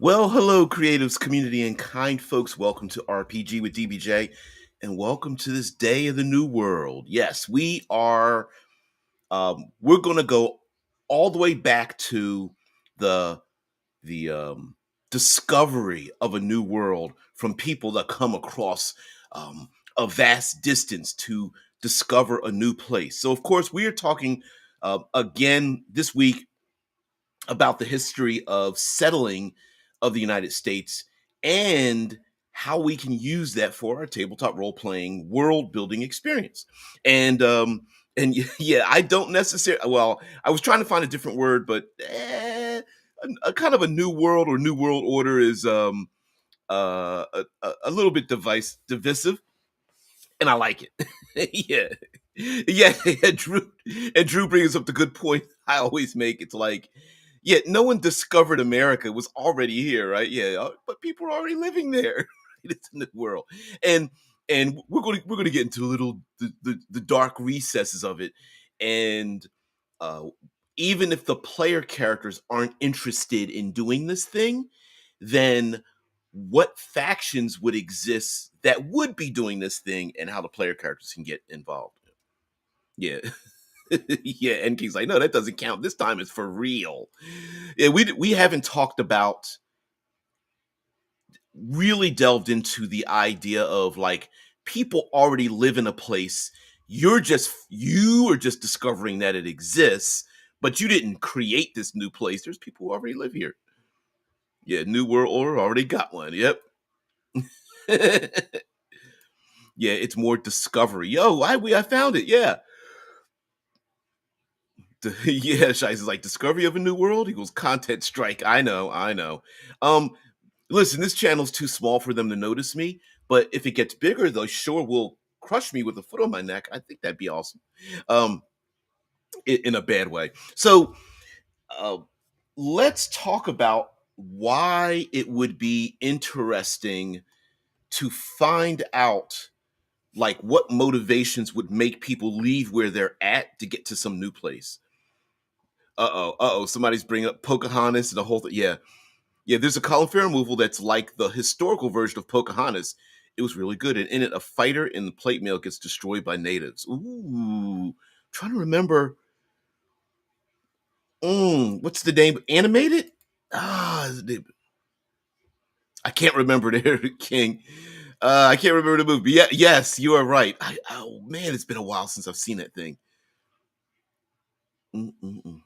Well, hello, creatives, community, and kind folks. Welcome to RPG with DBJ, and welcome to this day of the new world. Yes, we are. We're going to go all the way back to the the discovery of a new world from people that come across um, a vast distance to discover a new place. So, of course, we are talking again this week about the history of settling of the United States and how we can use that for our tabletop role playing world building experience. And yeah, I don't necessarily. Well, I was trying to find a different word, but a kind of a new world or new world order is a little bit divisive, and I like it. Yeah, yeah. Drew brings up the good point I always make. It's like, yeah, no one discovered America; it was already here, right? Yeah, but people are already living there. Right? It's in the world, and we're going to get into the dark recesses of it, and uh, even if the player characters aren't interested in doing this thing, then what factions would exist that would be doing this thing and how the player characters can get involved. Yeah. Yeah, and King's like, no, that doesn't count. This time it's for real. Yeah, we haven't talked about really delved into the idea of like people already live in a place. You are just discovering that it exists, but you didn't create this new place. There's people who already live here. Yeah, New World Order already got one. Yep. Yeah, it's more discovery. Yo, I found it. Yeah. Yeah, Shice is like discovery of a new world equals content strike. I know. Um, Listen, this channel's too small for them to notice me, but if it gets bigger, they sure will crush me with a foot on my neck. I think that'd be awesome. Um, in a bad way. So, uh, let's talk about why it would be interesting to find out like what motivations would make people leave where they're at to get to some new place. Somebody's bringing up Pocahontas and the whole thing. Yeah, yeah. There's a Colin Farrell movie that's like the historical version of Pocahontas. It was really good, and in it, a fighter in the plate mail gets destroyed by natives. Ooh, trying to remember. What's the name? Animated? I can't remember there, King. I can't remember the movie. Yeah, yes, you are right. Oh man, it's been a while since I've seen that thing. Mm-mm-mm.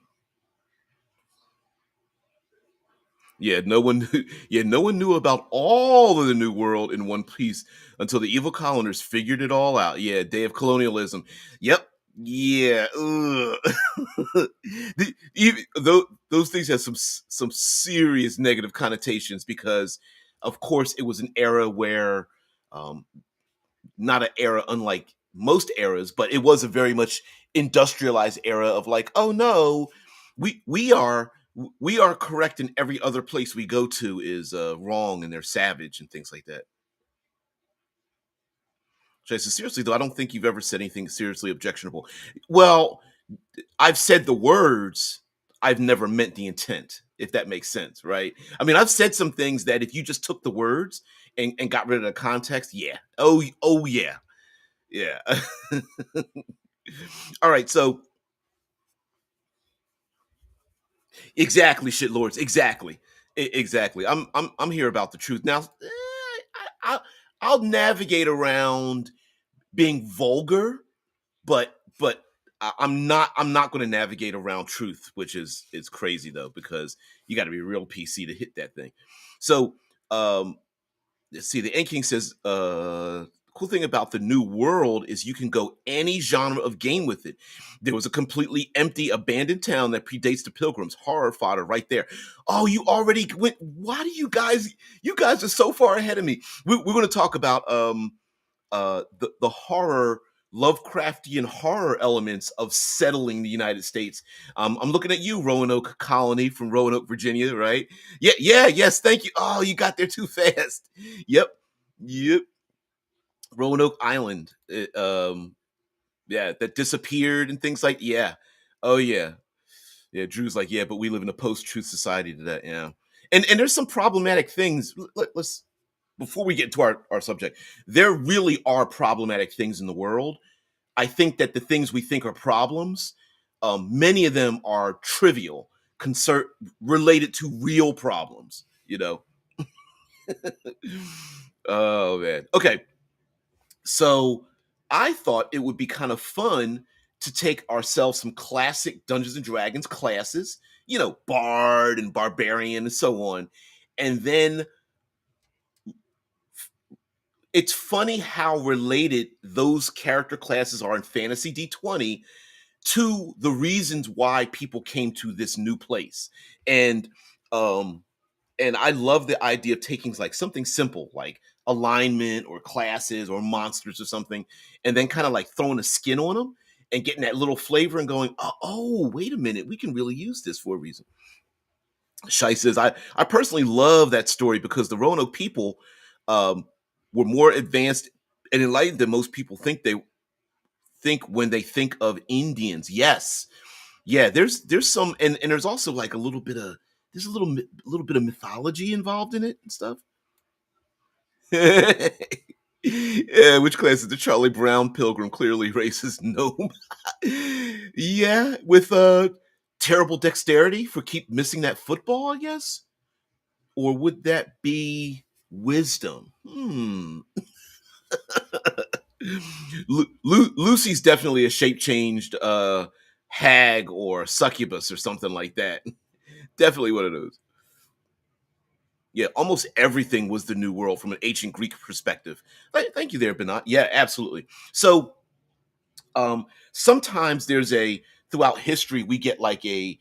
Yeah, no one yeah, no one knew about all of the New World in one piece until the evil colonists figured it all out. Yeah, day of colonialism. Yep. Yeah. Ugh. Those things have some serious negative connotations because, of course, it was an era where, um, not an era unlike most eras, but it was a very much industrialized era of like, oh no, we are correct and every other place we go to is wrong and they're savage and things like that. Jason, seriously though, I don't think you've ever said anything seriously objectionable. Well, I've said the words, I've never meant the intent, if that makes sense, right? I mean, I've said some things that if you just took the words and got rid of the context, yeah. Oh yeah. Yeah. All right, so exactly, shit lords, exactly. Exactly. I'm here about the truth. Now, I I'll navigate around being vulgar, but I'm not going to navigate around truth, which is crazy though because you got to be real PC to hit that thing. So, um let's see, the Ant King says, cool thing about the new world is you can go any genre of game with it. There was a completely empty, abandoned town that predates the Pilgrims. Horror fodder right there. Oh, you already went. Why do you guys are so far ahead of me. We're going to talk about the horror Lovecraftian horror elements of settling the United States. I'm looking at you, Roanoke Colony from Roanoke, Virginia, right? Yeah, yeah, yes, thank you. Oh, you got there too fast. Yep, yep. Roanoke Island, yeah, that disappeared and things yeah. Oh yeah, yeah. Drew's like, yeah, but we live in a post-truth society today. Yeah, And there's some problematic things. Let's before we get to our subject, there really are problematic things in the world. I think that the things we think are problems, many of them are trivial, concern related to real problems. You know. Oh man. Okay. So I thought it would be kind of fun to take ourselves some classic Dungeons and Dragons classes, Bard and Barbarian and so on. And then it's funny how related those character classes are in Fantasy D20 to the reasons why people came to this new place. And um and I love the idea of taking like something simple like alignment or classes or monsters or something, and then kind of like throwing a skin on them and getting that little flavor and going, oh, wait a minute, we can really use this for a reason. Shai says, I personally love that story because the Roanoke people um, were more advanced and enlightened than most people think when they think of Indians. Yes, yeah. There's some, and there's also like a little bit of there's a little bit of mythology involved in it and stuff. Yeah, which class is the Charlie Brown Pilgrim? Clearly racist gnome. Yeah, with terrible dexterity for keep missing that football, I guess. Or would that be wisdom? Lucy's definitely a shape changed hag or succubus or something like that. Definitely one of those. Yeah, almost everything was the New World from an ancient Greek perspective. Thank you there, Benat. Yeah, absolutely. So sometimes there's a throughout history we get like a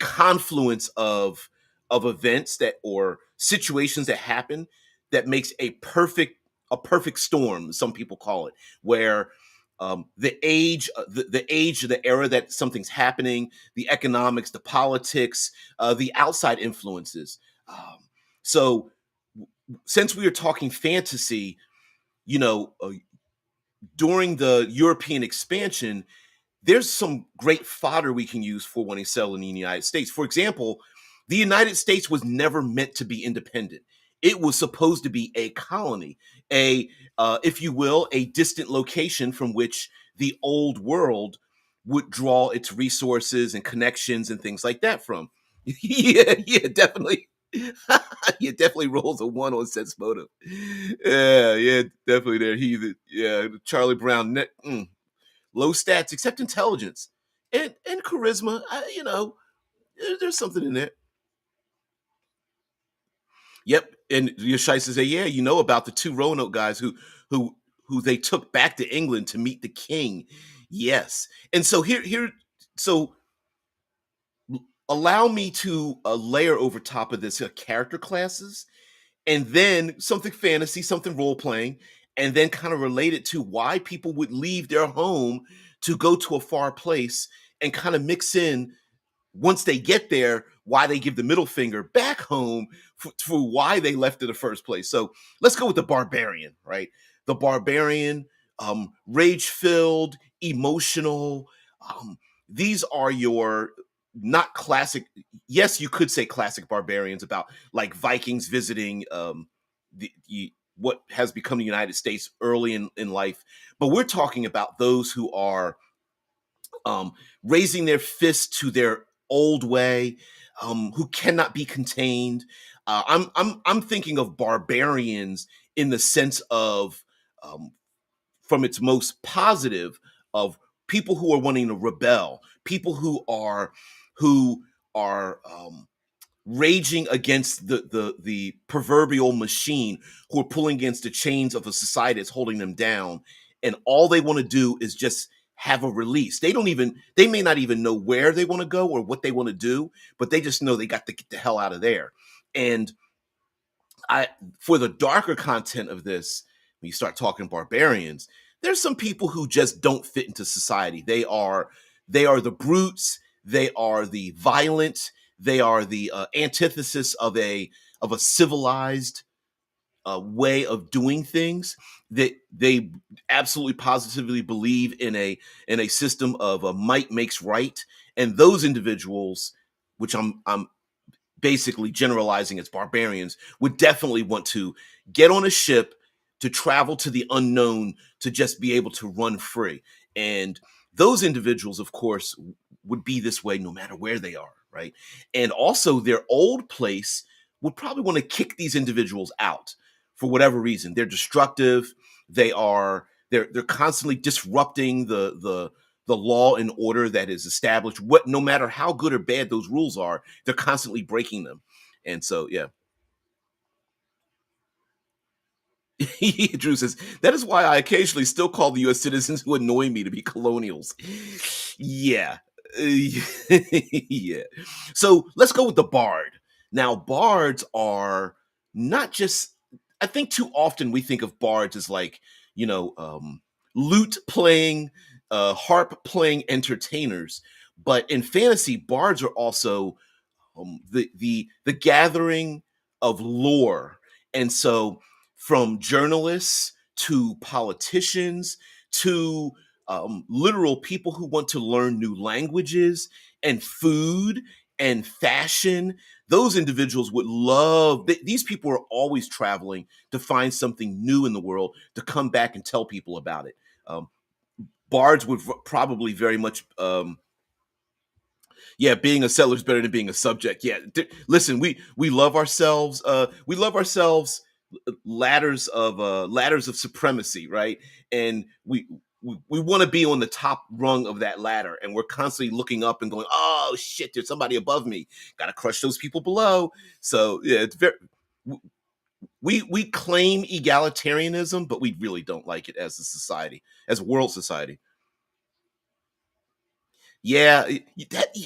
confluence of events that or situations that happen that makes a perfect storm, some people call it, where the age of the era that something's happening, the economics, the politics, the outside influences. So since we are talking fantasy, you know uh, during the European expansion, there's some great fodder we can use for when they sell in the United States. For example, the United States was never meant to be independent. It was supposed to be a colony, if you will, a distant location from which the old world would draw its resources and connections and things like that from. Yeah, yeah, definitely. Yeah, definitely rolls a one on sense motive. Yeah, yeah, definitely there. Yeah, Charlie Brown. Low stats except intelligence and charisma. There's something in there. Yep. And Yeshai says, yeah, about the two Roanoke guys who who they took back to England to meet the king. Yes. And so so allow me to layer over top of this character classes, and then something fantasy, something role playing, and then kind of relate it to why people would leave their home to go to a far place, and kind of mix in once they get there, why they give the middle finger back home for why they left in the first place. So let's go with the barbarian, right? The barbarian, rage filled, emotional. Um, these are your not classic. Yes, you could say classic barbarians about like Vikings visiting what has become the United States early in life. But we're talking about those who are um, raising their fist to their old way, who cannot be contained. I'm thinking of barbarians in the sense of, um, from its most positive, of people who are wanting to rebel, people who are raging against the proverbial machine, who are pulling against the chains of a society that's holding them down, and all they want to do is just have a release. They may not even know where they want to go or what they want to do, but they just know they got to get the hell out of there. And I for the darker content of this, when you start talking barbarians, there's some people who just don't fit into society. They are the brutes, they are the violent, they are the antithesis of a civilized way of doing things. That they absolutely positively believe in a system of might makes right, and those individuals, which I'm basically generalizing as barbarians, would definitely want to get on a ship to travel to the unknown to just be able to run free. And those individuals, of course, would be this way no matter where they are, right? And also, their old place would probably want to kick these individuals out for whatever reason. They're destructive. They're constantly disrupting the law and order that is established. What no matter how good or bad those rules are, they're constantly breaking them. And so, yeah. Drew says, that is why I occasionally still call the US citizens who annoy me to be colonials. Yeah. Yeah. So let's go with the bard. Now, bards are not just, I think too often we think of bards as like, you know, lute playing, harp playing entertainers. But in fantasy, bards are also the gathering of lore. And so from journalists to politicians to literal people who want to learn new languages and food and fashion, those individuals would love these people are always traveling to find something new in the world to come back and tell people about it. Bards would probably very much yeah, being a settler is better than being a subject. Yeah, listen, we love ourselves. We love ourselves ladders of supremacy, right? And we want to be on the top rung of that ladder, and we're constantly looking up and going, "Oh shit, there's somebody above me. Got to crush those people below." So yeah, it's very. We claim egalitarianism, but we really don't like it as a society, as a world society. Yeah,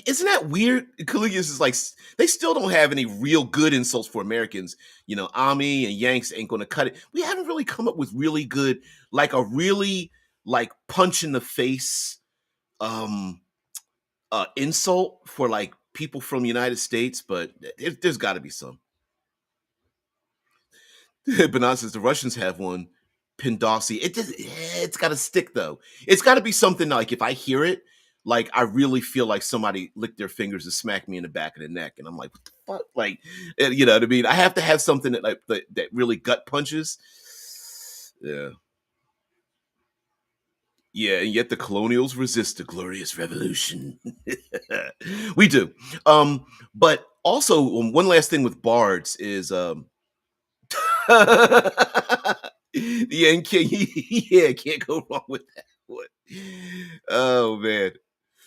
isn't that weird? Caligula's is like they still don't have any real good insults for Americans. You know, Ami and Yanks ain't going to cut it. We haven't really come up with really good, like a really like punch in the face um insult for like people from the United States, but there's got to be some. Bernard says the Russians have one. Pindasi. It's got to stick though. It's got to be something like if I hear it, like I really feel like somebody licked their fingers and smacked me in the back of the neck, and I'm like, what the fuck? Like, you know what I mean? I have to have something that like that really gut punches. Yeah, yeah, and yet the colonials resist the glorious revolution. We do. But also one last thing with bards is the NK, yeah, can't go wrong with that one. Oh man,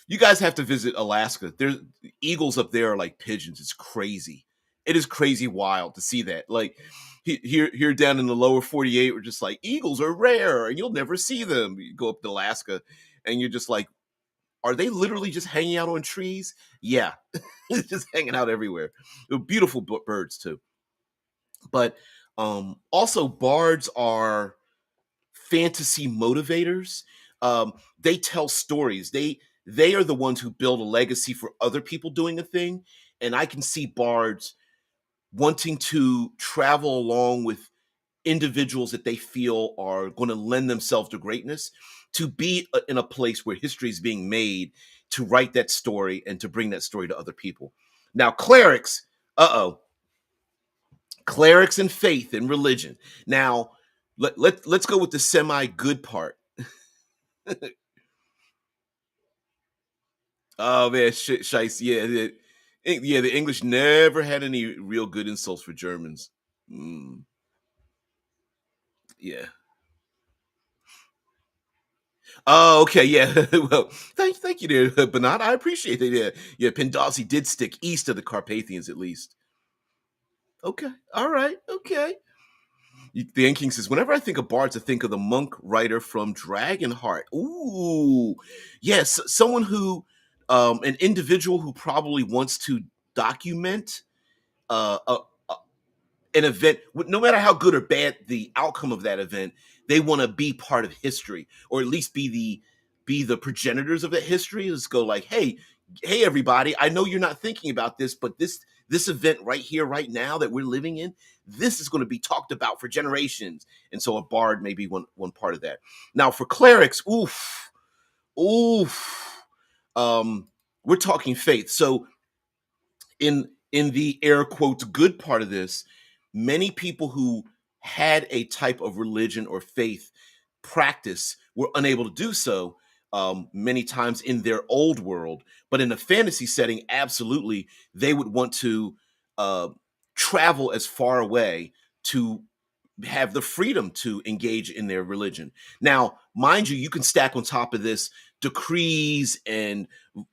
you guys have to visit Alaska. There's eagles up there are like pigeons. It's crazy. It is crazy wild to see that. Like here down in the lower 48, we're just like eagles are rare and you'll never see them. You go up to Alaska and you're just like, are they literally just hanging out on trees? Yeah, just hanging out everywhere. They're beautiful birds too. But also bards are fantasy motivators. They tell stories. They are the ones who build a legacy for other people doing a thing. And I can see bards wanting to travel along with individuals that they feel are going to lend themselves to greatness, to be in a place where history is being made, to write that story and to bring that story to other people. Now, clerics, clerics and faith and religion. Now, let's go with the semi good part. Oh man, shit, shice. Yeah, yeah. The English never had any real good insults for Germans. Mm, yeah. Oh, okay. Yeah. Well, thank you, there, Bernard. I appreciate it. Yeah, yeah. Pindasi did stick east of the Carpathians, at least. Okay. All right. Okay. The End King says, whenever I think of bards, I think of the monk writer from Dragonheart. Ooh, yes, someone who, an individual who probably wants to document uh, a, an event, no matter how good or bad the outcome of that event, they want to be part of history, or at least be the progenitors of that history. Let's go like, hey, everybody, I know you're not thinking about this, but this event right here, right now that we're living in, this is going to be talked about for generations. And so a bard may be one part of that. Now for clerics, oof, we're talking faith. So in in the air quotes good part of this, many people who had a type of religion or faith practice were unable to do so many times in their old world. But in a fantasy setting, absolutely, they would want to uh, travel as far away to have the freedom to engage in their religion. Now, mind you, you can stack on top of this decrees and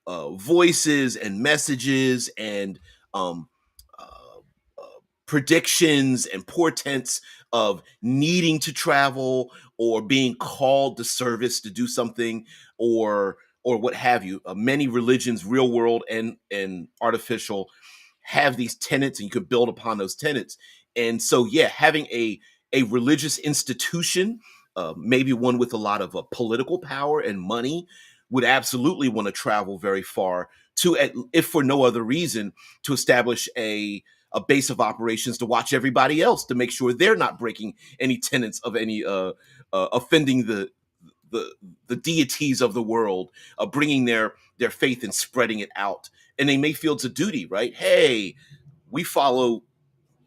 voices and messages and um, uh, uh, predictions and portents of needing to travel or being called to service to do something or what have you. Many religions, real world and artificial, have these tenets, and you could build upon those tenets. And so, yeah, having a religious institution, maybe one with a lot of political power and money, would absolutely want to travel very far to, if for no other reason, to establish a base of operations to watch everybody else to make sure they're not breaking any tenets of any offending the the deities of the world, bringing their faith and spreading it out. And they may feel it's a duty, right? Hey, we follow,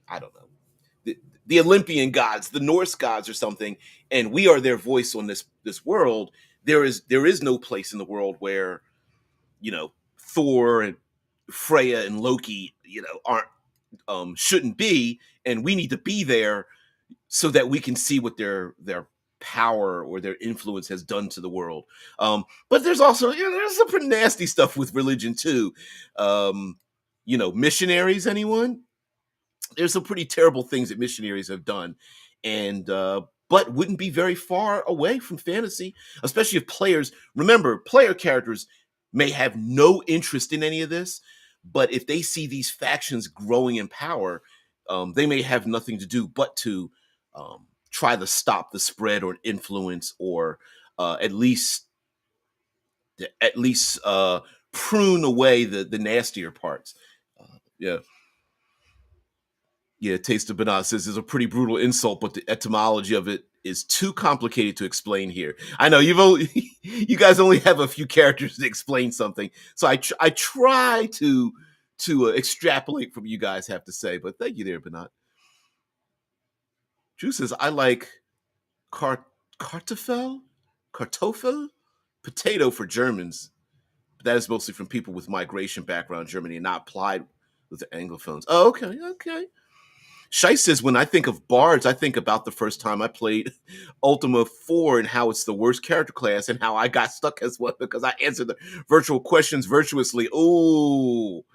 I don't know, the Olympian gods, the Norse gods, or something, and we are their voice on this world. There is no place in the world where Thor and Freya and Loki aren't shouldn't be, and we need to be there so that we can see what their power or their influence has done to the world. But there's also there's some pretty nasty stuff with religion too. Missionaries, anyone? There's some pretty terrible things that missionaries have done, and but wouldn't be very far away from fantasy, especially if players, remember, player characters may have no interest in any of this, but if they see these factions growing in power, they may have nothing to do but to try to stop the spread or influence, or at least prune away the nastier parts. Yeah. Yeah, Taste of Banana says is a pretty brutal insult, but the etymology of it is too complicated to explain here. I know you guys only have a few characters to explain something, so I try to extrapolate from what you guys have to say. But thank you there, Banat. Drew says I like cart kartoffel, kartoffel, potato for Germans. But that is mostly from people with migration background in Germany and not applied with the Anglophones. Oh, okay, okay. Shai says, when I think of bards, I think about the first time I played Ultima 4 and how it's the worst character class and how I got stuck as one because I answered the virtual questions virtuously. Ooh.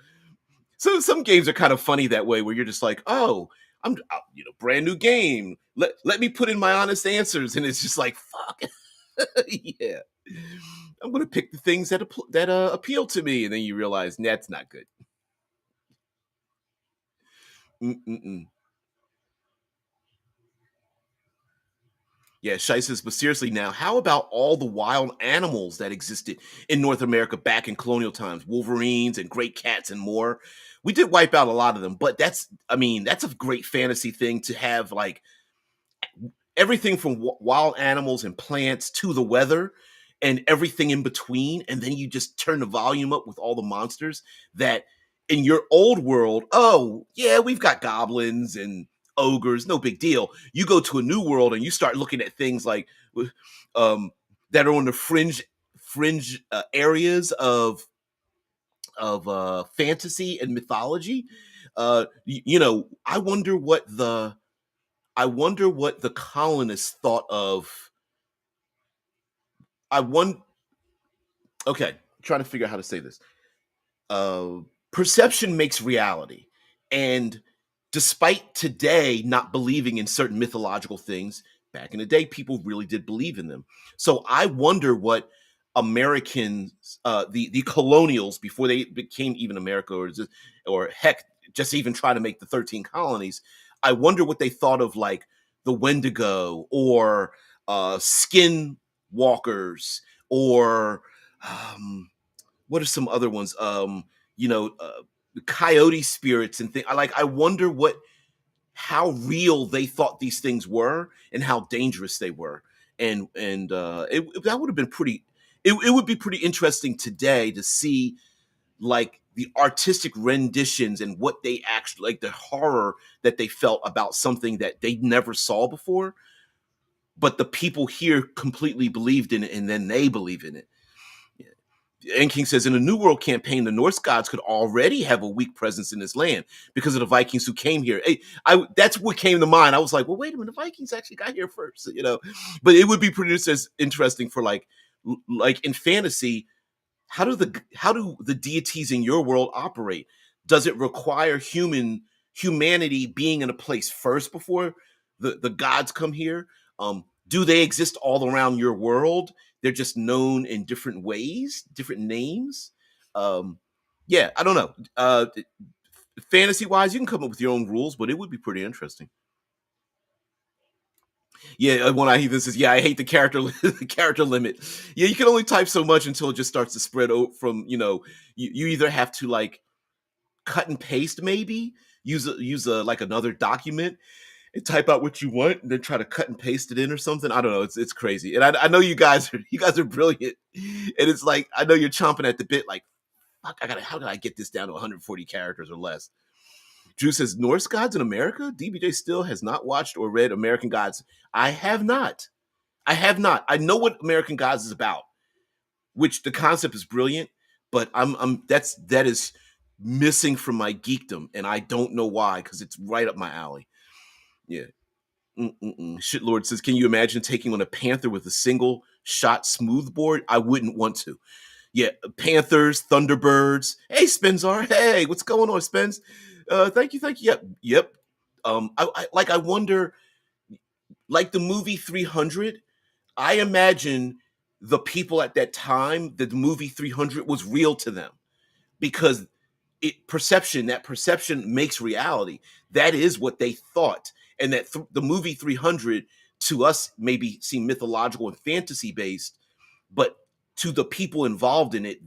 So some games are kind of funny that way where you're just like, oh, brand new game. Let me put in my honest answers. And it's just like, fuck. Yeah. I'm going to pick the things that appeal to me. And then you realize that's not good. Mm-mm-mm. Yeah, Shai says, but seriously now, how about all the wild animals that existed in North America back in colonial times? Wolverines and great cats and more. We did wipe out a lot of them, but that's a great fantasy thing to have, like everything from wild animals and plants to the weather and everything in between. And then you just turn the volume up with all the monsters that in your old world, oh, yeah, we've got goblins and ogres, no big deal. You go to a new world and you start looking at things like um, that are on the fringe areas of fantasy and mythology. I wonder what the colonists thought of. I want Okay, trying to figure out how to say this. uh, Perception makes reality. And despite today not believing in certain mythological things, back in the day, people really did believe in them. So I wonder what Americans, the colonials, before they became even America, or heck, just even trying to make the 13 colonies, I wonder what they thought of like the Wendigo or skin walkers or what are some other ones? Coyote spirits and things. I wonder how real they thought these things were and how dangerous they were. That would have been pretty. It would be pretty interesting today to see like the artistic renditions and what they actually like, the horror that they felt about something that they never saw before, but the people here completely believed in it, and then they believe in it. And King says in the New World campaign, the Norse gods could already have a weak presence in this land because of the Vikings who came here. That's what came to mind. I was like, well, wait a minute, the Vikings actually got here first, you know. But it would be produced as interesting for like in fantasy. How do the deities in your world operate? Does it require humanity being in a place first before the gods come here? Do they exist all around your world? They're just known in different ways, different names. Um, yeah, I don't know. Fantasy wise, you can come up with your own rules, but it would be pretty interesting. Yeah, when I hear this is yeah, I hate the character the character limit. Yeah, you can only type so much until it just starts to spread out from you either have to like cut and paste maybe use a like another document and type out what you want and then try to cut and paste it in or something. I don't know. It's crazy, and I know you guys are brilliant, and it's like I know you're chomping at the bit like fuck. I gotta how did I get this down to 140 characters or less? Drew says Norse gods in America. DBJ still has not watched or read American Gods. I have not. I have not. I know what American Gods is about, which the concept is brilliant, but that is missing from my geekdom, and I don't know why because it's right up my alley. Yeah. Shitlord says, "Can you imagine taking on a panther with a single shot smoothbore? I wouldn't want to. Yeah, Panthers, Thunderbirds. Hey, Spenzar. Hey, what's going on, Spence? Thank you, thank you. Yep, yep. I wonder, like the movie 300. I imagine the people at that time, that the movie 300 was real to them because that perception makes reality. That is what they thought, and that the movie 300 to us maybe seem mythological and fantasy based, but to the people involved in it,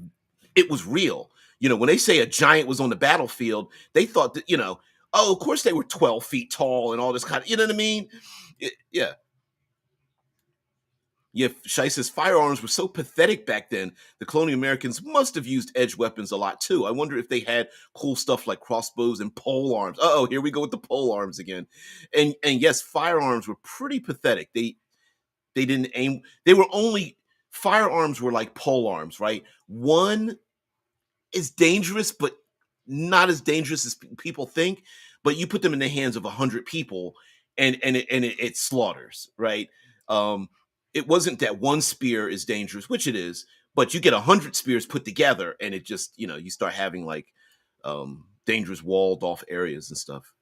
it was real. When they say a giant was on the battlefield, they thought that oh, of course they were 12 feet tall and all this kind of, you know what I mean? Yeah. Yeah, Shai says firearms were so pathetic back then. The colonial Americans must have used edge weapons a lot too. I wonder if they had cool stuff like crossbows and pole arms. Oh, here we go with the pole arms again. And yes, firearms were pretty pathetic. They didn't aim. They were only firearms were like pole arms, right? One is dangerous, but not as dangerous as people think. But you put them in the hands of 100 people, and it slaughters, right? Um, it wasn't that one spear is dangerous, which it is, but you get 100 spears put together, and it just you start having like dangerous walled off areas and stuff.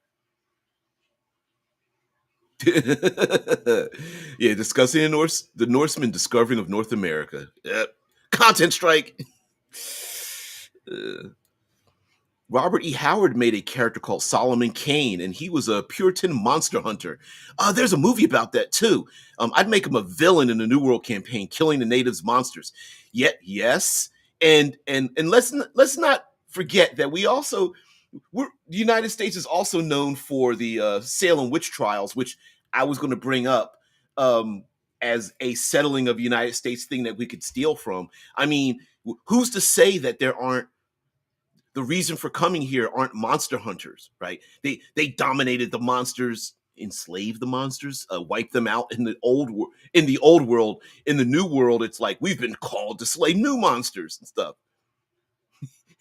Yeah, discussing the Norsemen discovering of North America. Yep. Content strike. Uh, Robert E. Howard made a character called Solomon Kane, and he was a Puritan monster hunter. There's a movie about that too. I'd make him a villain in the New World campaign, killing the natives' monsters. Yet, yes, and let's not forget that the United States is also known for the Salem witch trials, which I was going to bring up um, as a settling of United States thing that we could steal from. I mean, who's to say that there aren't the reason for coming here aren't monster hunters, right? They dominated the monsters, enslaved the monsters, wiped them out in the old world. In the new world, it's like we've been called to slay new monsters and stuff.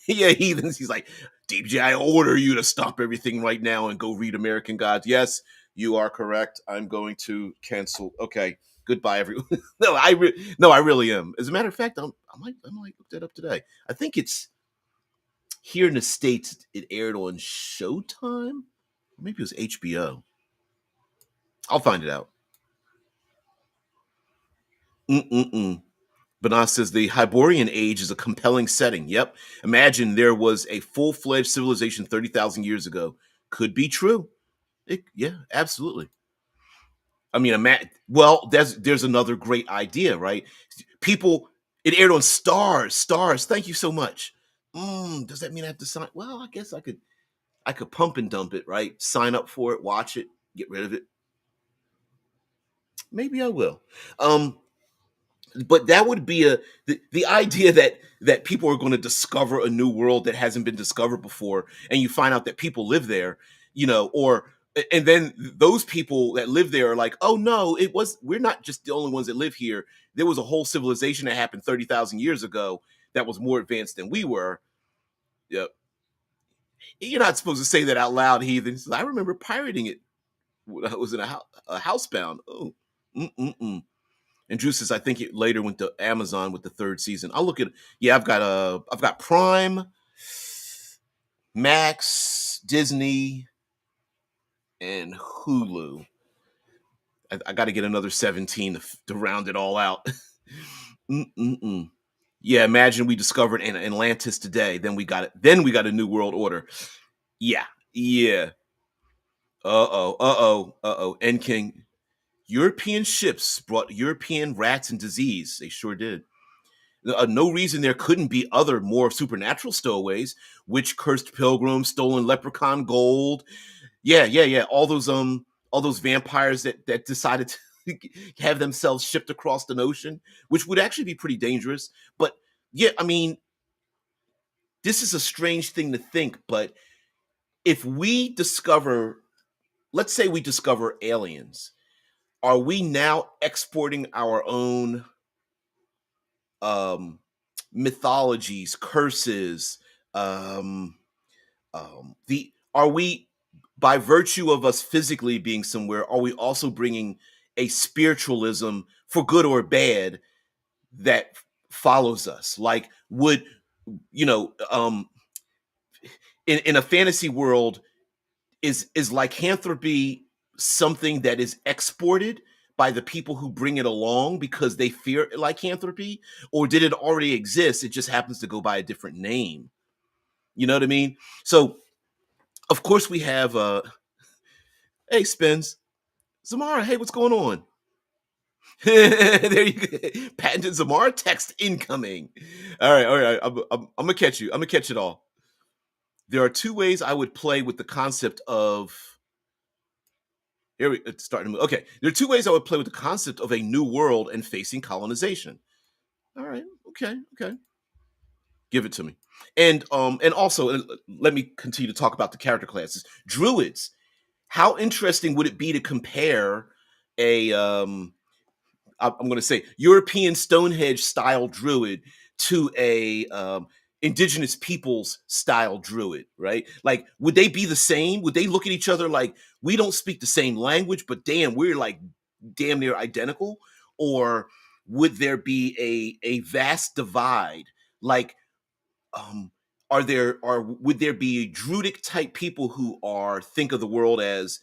Yeah, heathens. He's like, DBJ, I order you to stop everything right now and go read American Gods. Yes, you are correct. I'm going to cancel. Okay, goodbye, everyone. No, I really am. As a matter of fact, I might look that up today. I think it's here in the States, it aired on Showtime. Maybe it was HBO. I'll find it out. Mm-mm-mm. Banas says the Hyborian Age is a compelling setting. Yep. Imagine there was a full-fledged civilization 30,000 years ago. Could be true. Yeah, absolutely. I mean, well, there's another great idea, right? People, it aired on Stars. Stars. Thank you so much. Does that mean I have to sign? Well, I guess I could pump and dump it, right? Sign up for it, watch it, get rid of it. Maybe I will. Um, but that would be the idea that people are going to discover a new world that hasn't been discovered before, and you find out that people live there, or and then those people that live there are like, oh no, we're not just the only ones that live here. There was a whole civilization that happened 30,000 years ago that was more advanced than we were. Yeah, you're not supposed to say that out loud, heathens. I remember pirating it when I was in a housebound. Oh, mm-mm-mm. And Drew says, I think it later went to Amazon with the third season. I'll look at. Yeah, I've got Prime, Max, Disney, and Hulu. I got to get another 17 to round it all out. Mm-mm-mm. Yeah, imagine we discovered Atlantis today. Then we got it. Then we got a new world order. Yeah, yeah. And King. European ships brought European rats and disease. They sure did. No reason there couldn't be other more supernatural stowaways. Witch cursed pilgrims, stolen leprechaun gold. Yeah. All those vampires that decided to have themselves shipped across the ocean, which would actually be pretty dangerous. But yeah, I mean, this is a strange thing to think, but if we discover, let's say we discover aliens, are we now exporting our own um mythologies, curses, um the are we, by virtue of us physically being somewhere, are we also bringing a spiritualism, for good or bad, that follows us? Like, would you know in a fantasy world, is lycanthropy something that is exported by the people who bring it along because they fear lycanthropy, or did it already exist, it just happens to go by a different name? You know what I mean? So of course we have hey Spins, Zamara, hey, what's going on? There you go. Patented Zamara text incoming. All right. I'm gonna catch you. I'm gonna catch it all. There are two ways I would play with the concept of. Here we it's starting to move. Okay, there are two ways I would play with the concept of a new world and facing colonization. All right. Okay. Give it to me. And also let me continue to talk about the character classes. Druids. How interesting would it be to compare a I'm going to say European Stonehenge style druid to a indigenous peoples style druid, right? Like, would they be the same? Would they look at each other like, we don't speak the same language, but damn, we're like damn near identical? Or would there be a vast divide? Like, um are would there be druidic type people who are, think of the world as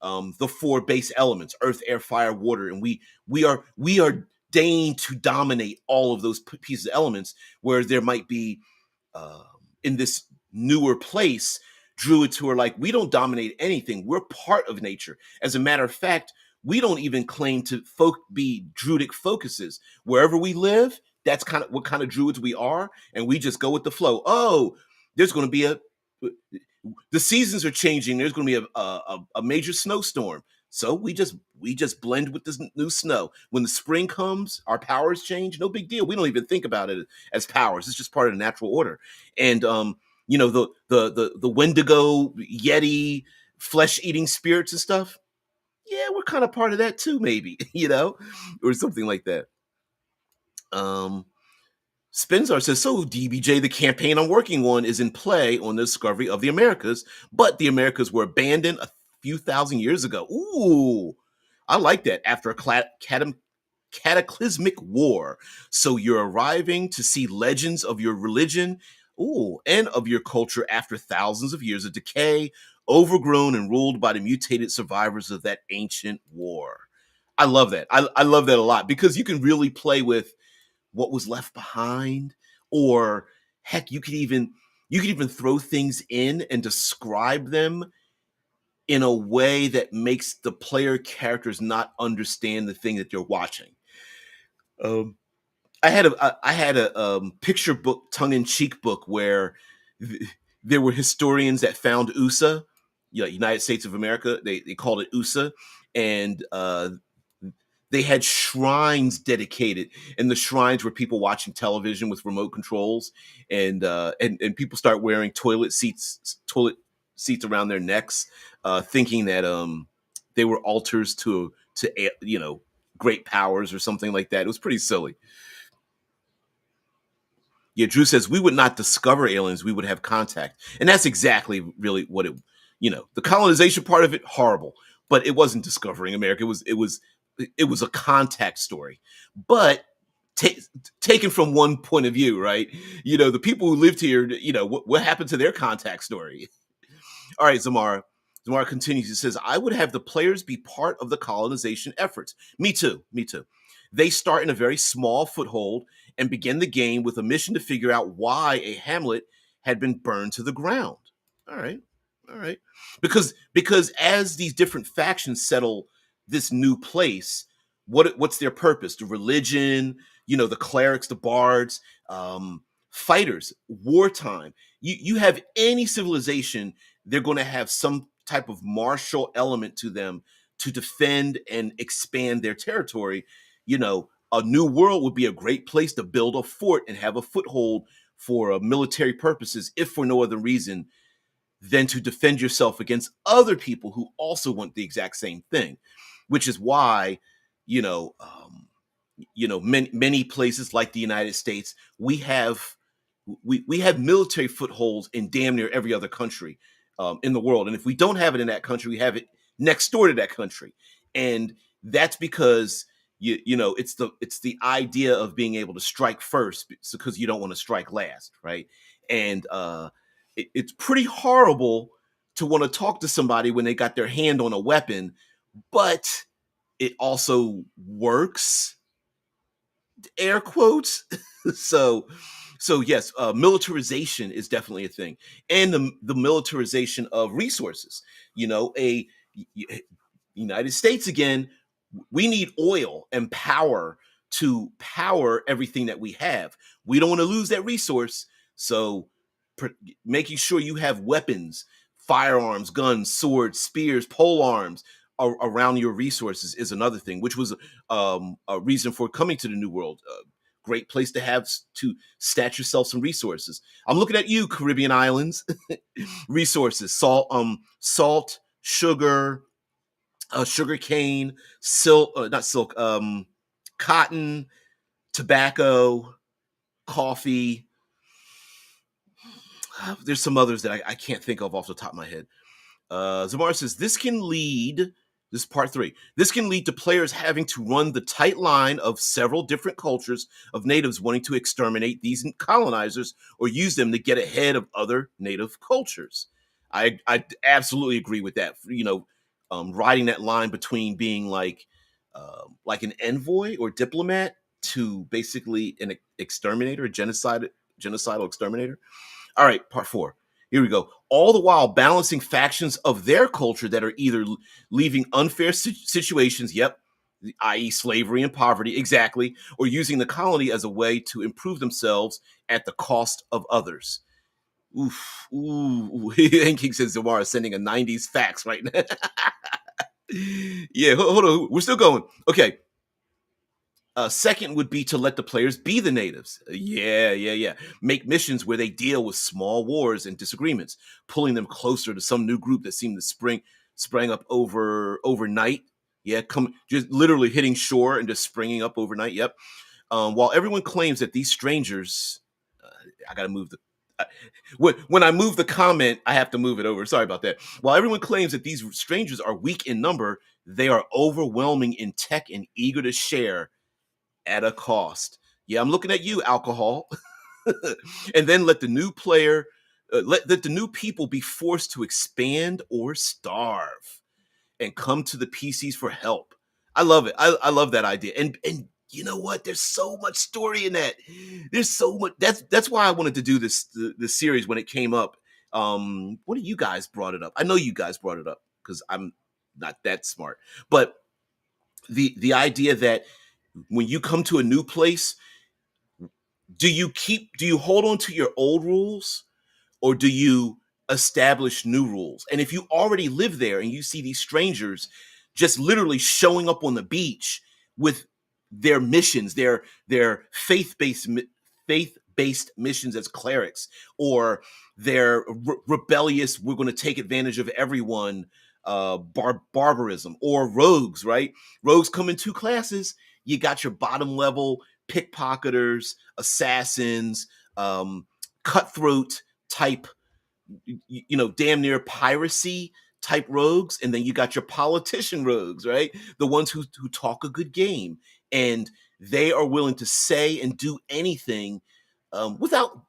the four base elements: earth, air, fire, water, and we are deigned to dominate all of those pieces of elements, where there might be uh, in this newer place druids who are like, we don't dominate anything, we're part of nature. As a matter of fact, we don't even claim to be druidic focuses. Wherever we live, that's kind of what kind of druids we are, and we just go with the flow. Oh, there's going to be the seasons are changing, there's going to be a major snowstorm, so we just blend with this new snow. When the spring comes, our powers change, no big deal, we don't even think about it as powers, it's just part of the natural order. And the Wendigo, Yeti, flesh eating spirits and stuff, yeah, we're kind of part of that too, maybe, or something like that. um Spinzar says, so DBJ, the campaign I'm working on is in play on the discovery of the Americas, but the Americas were abandoned a few thousand years ago. Ooh, I like that. After a cataclysmic war. So you're arriving to see legends of your religion, ooh, and of your culture after thousands of years of decay, overgrown and ruled by the mutated survivors of that ancient war. I love that. I love that a lot, because you can really play with what was left behind, or heck, you could even throw things in and describe them in a way that makes the player characters not understand the thing that you're watching. um, I had a picture book, tongue in cheek book, where there were historians that found USA, United States of America. They called it USA, and They had shrines dedicated, and the shrines were people watching television with remote controls, and people start wearing toilet seats around their necks, thinking that they were altars to great powers or something like that. It was pretty silly. Yeah, Drew says we would not discover aliens, we would have contact. And that's exactly really what the colonization part of it, horrible. But it wasn't discovering America. It was a contact story. But ta- taken from one point of view, right? The people who lived here, what happened to their contact story? All right, Zamara. Zamara continues. He says, I would have the players be part of the colonization efforts. Me too. Me too. They start in a very small foothold and begin the game with a mission to figure out why a hamlet had been burned to the ground. All right. All right. Because as these different factions settle this new place, what's their purpose? The religion, the clerics, the bards, fighters, wartime. You have any civilization, they're going to have some type of martial element to them to defend and expand their territory. A new world would be a great place to build a fort and have a foothold for military purposes, if for no other reason than to defend yourself against other people who also want the exact same thing, which is why, you know, um, many places like the United States, we have military footholds in damn near every other country in the world, and if we don't have it in that country, we have it next door to that country, and that's because it's the idea of being able to strike first because you don't want to strike last, right? And it's pretty horrible to want to talk to somebody when they got their hand on a weapon, but it also works, air quotes. so so yes, militarization is definitely a thing, and the militarization of resources. A United States again, we need oil and power to power everything that we have. We don't want to lose that resource, so pr- making sure you have weapons, firearms, guns, swords, spears, pole arms around your resources is another thing, which was a reason for coming to the New World. Great place to have to stat yourself some resources. I'm looking at you, Caribbean islands. Resources: salt, sugar, sugar cane, silk, not silk, cotton, tobacco, coffee. There's some others that I can't think of off the top of my head. Zamar says this is part three. This can lead to players having to run the tight line of several different cultures of natives wanting to exterminate these colonizers or use them to get ahead of other native cultures. I absolutely agree with that. Riding that line between being like an envoy or diplomat to basically an exterminator, a genocidal exterminator. All right, part four. Here we go. All the while balancing factions of their culture that are either leaving unfair situations, yep, i.e., slavery and poverty, exactly, or using the colony as a way to improve themselves at the cost of others. Oof, ooh, and King says Zamara is sending a 90s fax right now. Yeah, hold on. We're still going. Okay, second would be to let the players be the natives. Yeah, yeah, yeah. Make missions where they deal with small wars and disagreements, pulling them closer to some new group that seemed to sprang up overnight. Yeah, come just literally hitting shore and just springing up overnight. Yep. While everyone claims that these strangers, I gotta move the. uh, when I move the comment, I have to move it over. Sorry about that. While everyone claims that these strangers are weak in number, they are overwhelming in tech and eager to share at a cost. Yeah, I'm looking at you, alcohol. And then let the new people be forced to expand or starve and come to the PCs for help. I love it. I love that idea. And you know what? There's so much story in that. There's so much. That's why I wanted to do this series when it came up. What do you guys brought it up? I know you guys brought it up because I'm not that smart. But the idea that when you come to a new place, do you hold on to your old rules, or do you establish new rules? And if you already live there and you see these strangers just literally showing up on the beach with their missions, their faith-based missions as clerics, or their rebellious, we're going to take advantage of everyone, barbarism, or rogues, right? Rogues come in two classes. You got your bottom level pickpocketers, assassins, cutthroat type, damn near piracy type rogues, and then you got your politician rogues, right? The ones who talk a good game, and they are willing to say and do anything, without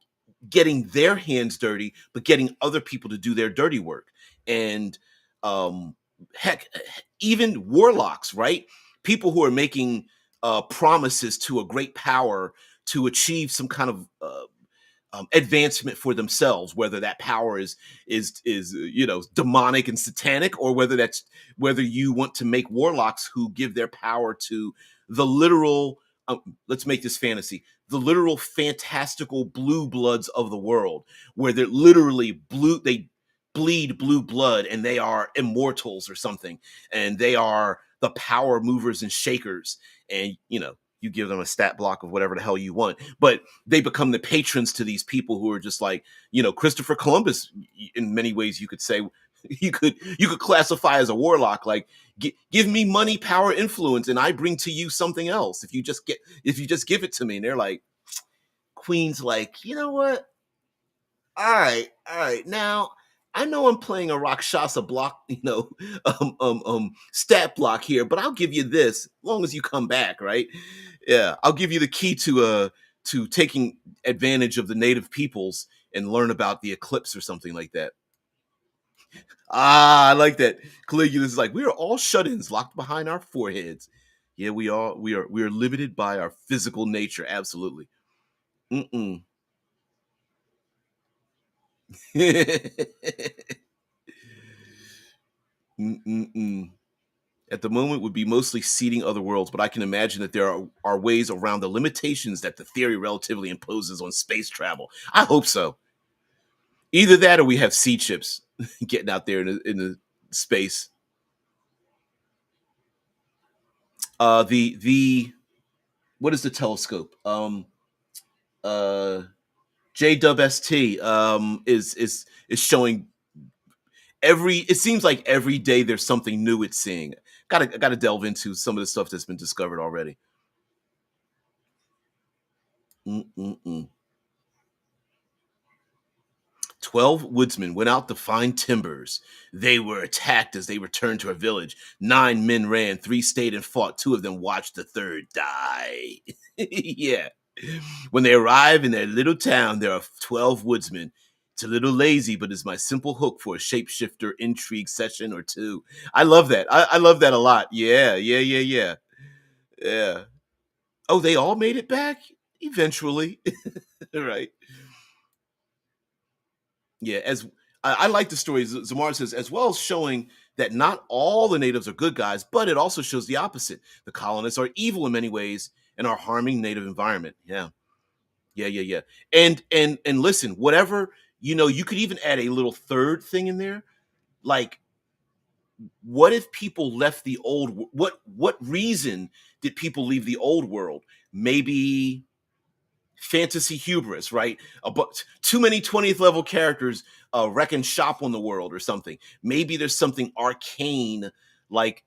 getting their hands dirty, but getting other people to do their dirty work. And um, heck, even warlocks, right? People who are making promises to a great power to achieve some kind of advancement for themselves, whether that power is demonic and satanic, or whether you want to make warlocks who give their power to the literal, let's make this fantasy, the literal fantastical blue bloods of the world, where they're literally blue, they bleed blue blood, and they are immortals or something, and they are the power movers and shakers. And you give them a stat block of whatever the hell you want, but they become the patrons to these people who are just like, Christopher Columbus. In many ways, you could say, you could classify as a warlock, like, give me money, power, influence, and I bring to you something else if you just give it to me. And they're like, Queen's like, you know what, all right, now I know I'm playing a Rakshasa block, stat block here, but I'll give you this as long as you come back, right? Yeah, I'll give you the key to taking advantage of the native peoples and learn about the eclipse or something like that. I like that. Caligula is like, we are all shut-ins locked behind our foreheads. Yeah, we are limited by our physical nature. Absolutely. Mm-mm. Mm-mm-mm. At the moment would be mostly seeding other worlds, but I can imagine that there are ways around the limitations that the theory relatively imposes on space travel. I hope so. Either that, or we have sea chips getting out there in the space. The what is the telescope? Uh, JWST is showing every. It seems like every day there's something new it's seeing. Gotta delve into some of the stuff that's been discovered already. 12 woodsmen went out to find timbers. They were attacked as they returned to a village. 9 men ran, 3 stayed and fought. 2 of them watched the third die. Yeah. When they arrive in their little town, there are 12 woodsmen. It's a little lazy, but it's my simple hook for a shapeshifter intrigue session or two. I love that. I love that a lot. Yeah, yeah, yeah, yeah. Yeah. Oh, they all made it back? Eventually. Right. Yeah, as I like the story. Zamar says, as well as showing that not all the natives are good guys, but it also shows the opposite. The colonists are evil in many ways and are harming native environment. Yeah, yeah, yeah, yeah. And listen, whatever, you could even add a little third thing in there. Like, what if people left the what reason did people leave the old world? Maybe fantasy hubris, right? But too many 20th level characters wrecking shop on the world or something. Maybe there's something arcane, like,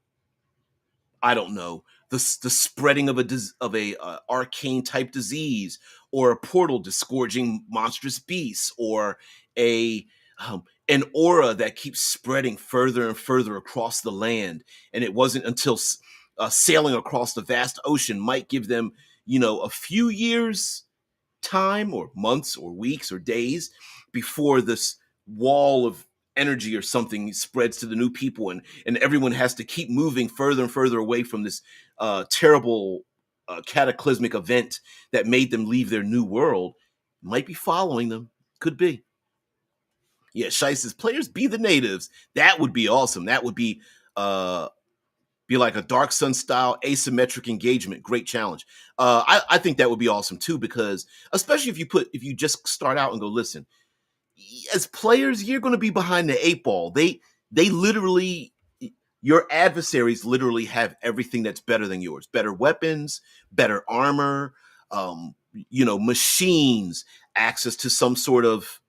I don't know, the spreading of a arcane type disease, or a portal disgorging monstrous beasts, or a an aura that keeps spreading further and further across the land. And it wasn't until sailing across the vast ocean might give them, a few years time, or months or weeks or days, before this wall of energy or something spreads to the new people, and everyone has to keep moving further and further away from this terrible cataclysmic event that made them leave their new world. Might be following them. Could be. Yeah, Shice says, players be the natives. That would be awesome. That would be like a Dark Sun style asymmetric engagement. Great challenge. I think that would be awesome too, because especially if you just start out and go, listen, as players, you're going to be behind the 8 ball. They literally, Your adversaries literally have everything that's better than yours: better weapons, better armor, machines, access to some sort of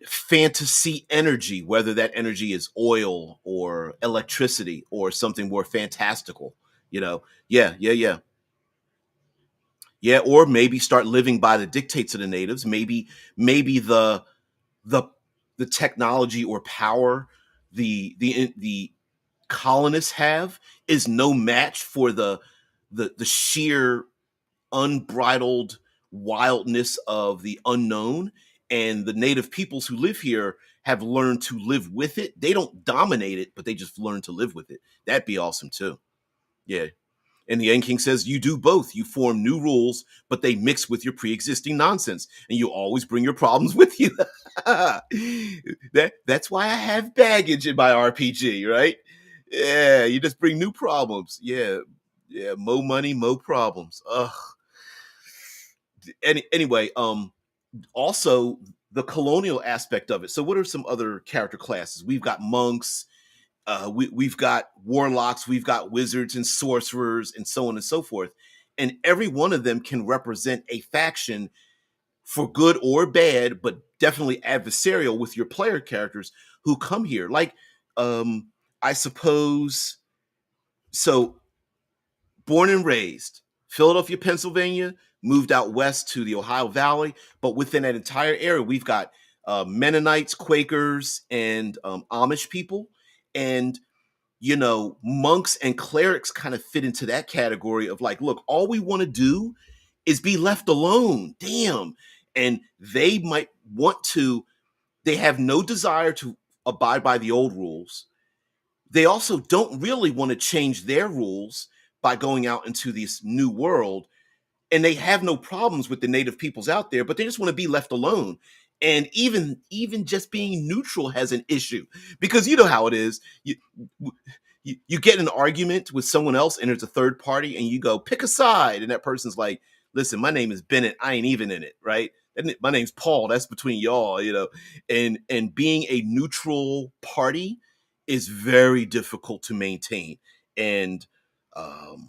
fantasy energy, whether that energy is oil or electricity or something more fantastical. Yeah, yeah, yeah. Yeah, or maybe start living by the dictates of the natives. Maybe the the technology or power the colonists have is no match for the sheer unbridled wildness of the unknown, and the native peoples who live here have learned to live with it. They don't dominate it, but they just learn to live with it. That'd be awesome too. Yeah. And the End King says you do both. You form new rules, but they mix with your pre-existing nonsense, and you always bring your problems with you. That's why I have baggage in my RPG, right? Yeah, you just bring new problems. Yeah, yeah, mo money, mo problems. Ugh. Anyway, also the colonial aspect of it. So, what are some other character classes? We've got monks, we've got warlocks, we've got wizards and sorcerers, and so on and so forth. And every one of them can represent a faction for good or bad, but definitely adversarial with your player characters who come here. Like, I suppose, so born and raised, Philadelphia, Pennsylvania, moved out west to the Ohio Valley. But within that entire area, we've got Mennonites, Quakers, and Amish people. And monks and clerics kind of fit into that category of like, look, all we want to do is be left alone. Damn. And they might want to, they have no desire to abide by the old rules. They also don't really want to change their rules by going out into this new world, and they have no problems with the native peoples out there, but they just want to be left alone. And even just being neutral has an issue, because you know how it is. You get in an argument with someone else and there's a third party and you go pick a side, and that person's like, listen, my name is Bennett, I ain't even in it, right? And my name's Paul, that's between y'all. And being a neutral party is very difficult to maintain. And um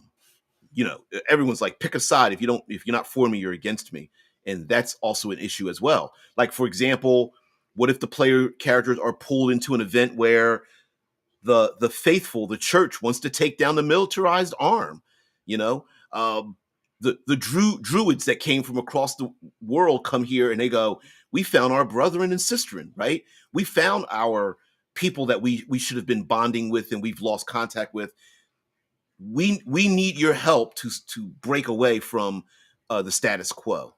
everyone's like, pick a side. If you're not for me, you're against me. And that's also an issue as well. Like, for example, what if the player characters are pulled into an event where the faithful, the church, wants to take down the militarized arm? You know, the druids that came from across the world come here and they go, we found our brethren and sisterin, right? We found our people that we should have been bonding with and we've lost contact with. We need your help to break away from the status quo.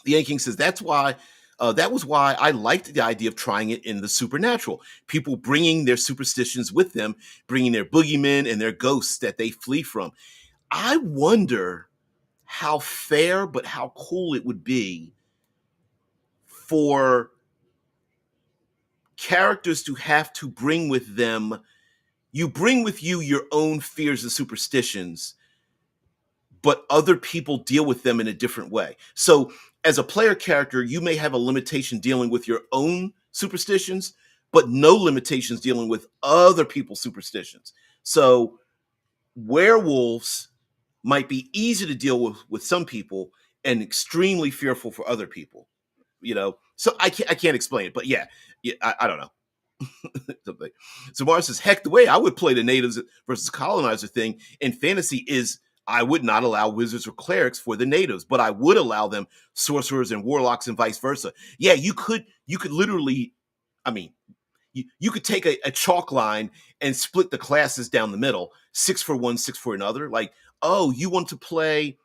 The Yan King says that was why I liked the idea of trying it in the supernatural. People bringing their superstitions with them, bringing their boogeymen and their ghosts that they flee from. I wonder how fair but how cool it would be for characters to have to bring with them. You bring with you your own fears and superstitions, but other people deal with them in a different way. So, as a player character, you may have a limitation dealing with your own superstitions, but no limitations dealing with other people's superstitions. So, werewolves might be easy to deal with some people and extremely fearful for other people. So I can't explain it, but yeah, I don't know. Something. So Mars says, heck, the way I would play the natives versus colonizer thing in fantasy is I would not allow wizards or clerics for the natives, but I would allow them sorcerers and warlocks and vice versa. Yeah, you could literally, I mean, you could take a chalk line and split the classes down the middle, six for one, six for another. Like, oh, you want to play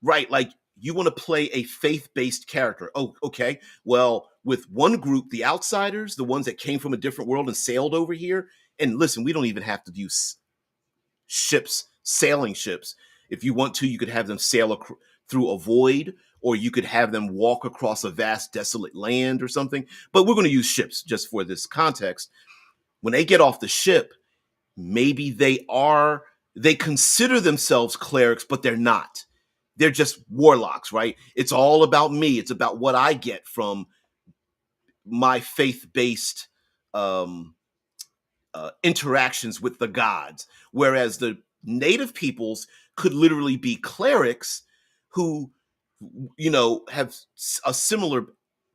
right, like you want to play a faith-based character. Oh, okay. Well, with one group, the outsiders, the ones that came from a different world and sailed over here. And listen, we don't even have to use ships, sailing ships. If you want to, you could have them sail through a void, or you could have them walk across a vast, desolate land or something. But we're going to use ships just for this context. When they get off the ship, maybe they consider themselves clerics, but they're not. They're just warlocks, right? It's all about me. It's about what I get from my faith-based um interactions with the gods, whereas the native peoples could literally be clerics who, have a similar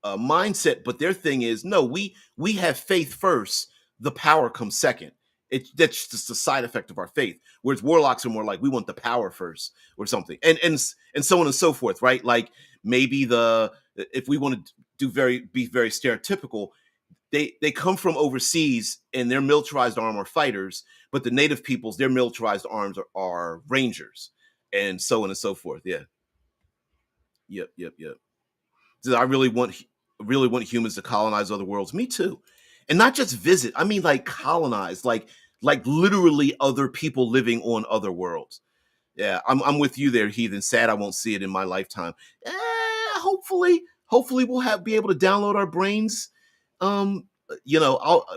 mindset, but their thing is, no, we have faith first, the power comes second. That's just a side effect of our faith. Whereas warlocks are more like, we want the power first or something, and so on and so forth, right? Like maybe the if we want to be very stereotypical, they come from overseas and their militarized arm are fighters, but the native peoples, their militarized arms are rangers, and so on and so forth. Yeah, yep. So I really want humans to colonize other worlds. Me too, and not just visit. I mean, like colonize, like literally other people living on other worlds. Yeah, I'm with you there, Heathen. Sad I won't see it in my lifetime. Hopefully we'll be able to download our brains. I'll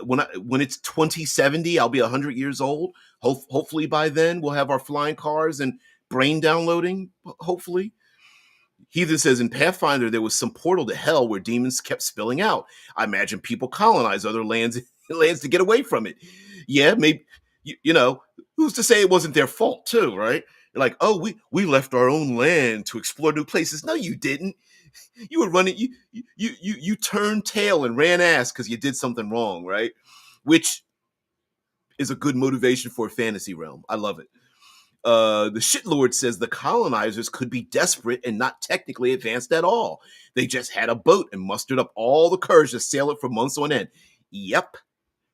when it's 2070, I'll be 100 years old. Hopefully by then we'll have our flying cars and brain downloading. Hopefully. Heathen says in Pathfinder there was some portal to hell where demons kept spilling out. I imagine people colonize other lands lands to get away from it. Yeah, maybe who's to say it wasn't their fault too, right? They're like, oh, we left our own land to explore new places. No, you didn't. You were running. You turned tail and ran ass because you did something wrong, right? Which is a good motivation for a fantasy realm. I love it. The shitlord says the colonizers could be desperate and not technically advanced at all. They just had a boat and mustered up all the courage to sail it for months on end. Yep.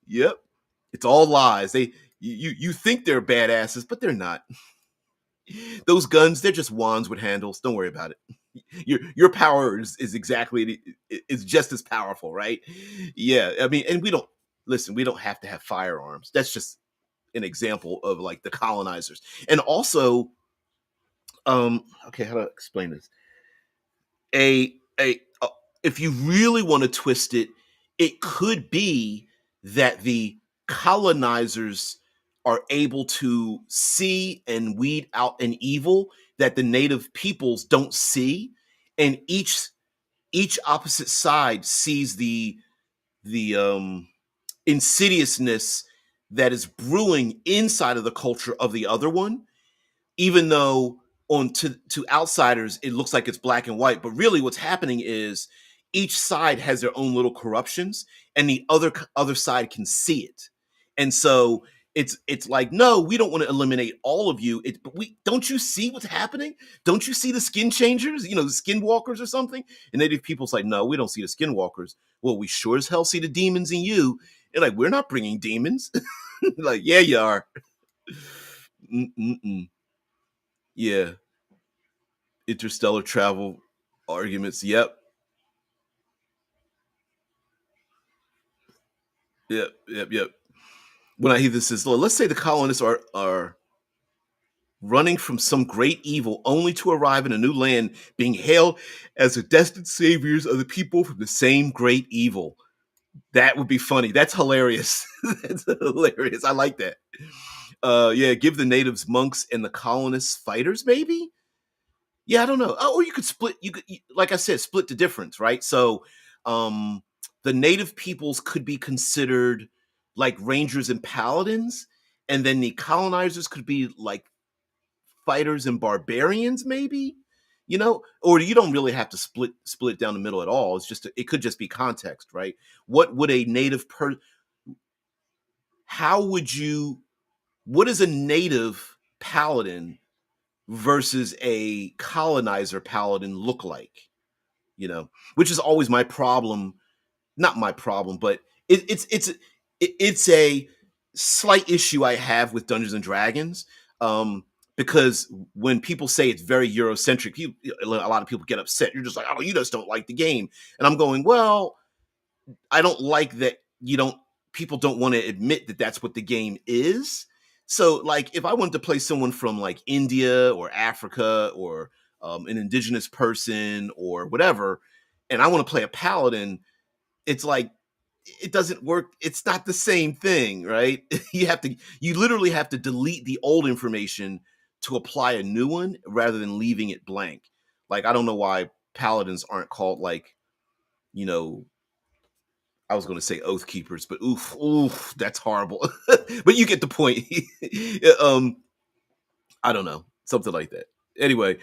It's all lies. You think they're badasses, but they're not. Those guns, they're just wands with handles. Don't worry about it. Your power is exactly is just as powerful, right? Yeah, I mean, and we don't listen. We don't have to have firearms. That's just an example of like the colonizers, and also, okay, how to explain this? A if you really want to twist it, it could be that the colonizers are able to see and weed out an evil that the native peoples don't see, and each opposite side sees the insidiousness that is brewing inside of the culture of the other one, even though to outsiders it looks like it's black and white, but really what's happening is each side has their own little corruptions and the other side can see it. And so it's like, no, we don't want to eliminate all of you, but we don't, you see what's happening? Don't you see the skin changers, the skinwalkers or something? And native people's like, no, we don't see the skinwalkers. Well, we sure as hell see the demons in you. And like, we're not bringing demons. Like, yeah, you are. Mm-mm-mm. Yeah, interstellar travel arguments. Yep. When I hear this, is let's say the colonists are running from some great evil, only to arrive in a new land, being hailed as the destined saviors of the people from the same great evil. That would be funny. That's hilarious. That's hilarious. I like that. Yeah, give the natives monks and the colonists fighters, maybe. Yeah, I don't know. Or you could split. Like I said, split the difference, right? So, um, the native peoples could be considered like rangers and paladins, and then the colonizers could be like fighters and barbarians, maybe. Or you don't really have to split it down the middle at all. It could just be context, right? What would a native How would you? What is a native paladin versus a colonizer paladin look like? Which is always my problem. Not my problem, but it's a slight issue I have with Dungeons and Dragons. Because when people say it's very Eurocentric, a lot of people get upset. You're just like, oh, you just don't like the game, and I'm going, well, I don't like that people don't want to admit that that's what the game is. So, like, if I wanted to play someone from like India or Africa or an indigenous person or whatever, and I want to play a paladin, it's like it doesn't work. It's not the same thing, right? You literally have to delete the old information to apply a new one rather than leaving it blank. Like, I don't know why paladins aren't called like, you know, I was going to say oath keepers, but oof, oof, that's horrible. But you get the point. Yeah, I don't know, something like that. Anyway,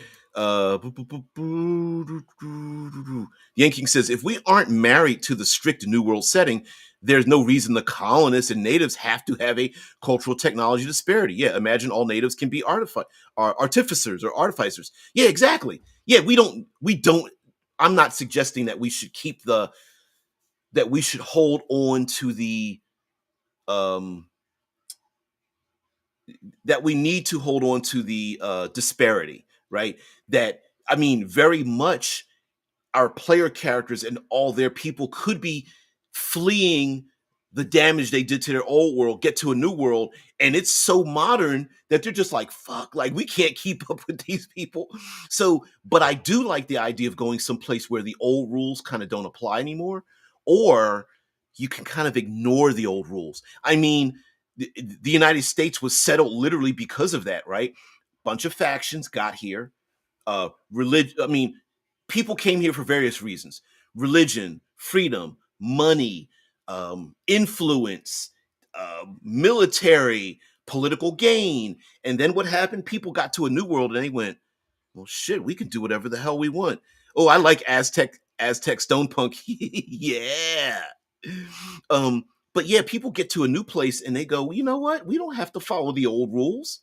Yanking says if we aren't married to the strict New World setting, there's no reason the colonists and natives have to have a cultural technology disparity. Yeah, imagine all natives can be artificers or artificers. Yeah, exactly. Yeah, we don't. I'm not suggesting that we should keep the that we should hold on to the um that we need to hold on to the disparity, right? That I mean, very much our player characters and all their people could be fleeing the damage they did to their old world, get to a new world, and it's so modern that they're just like, fuck, like we can't keep up with these people. So, but I do like the idea of going someplace where the old rules kind of don't apply anymore, or you can kind of ignore the old rules. I mean, the United States was settled literally because of that, right? Bunch of factions got here, religion. I mean, people came here for various reasons: religion, freedom, money, influence, military, political gain. And then what happened? People got to a new world and they went, "Well, shit, we can do whatever the hell we want." Oh, I like Aztec stone punk. Yeah. Um, but yeah, people get to a new place and they go, well, you know what? We don't have to follow the old rules,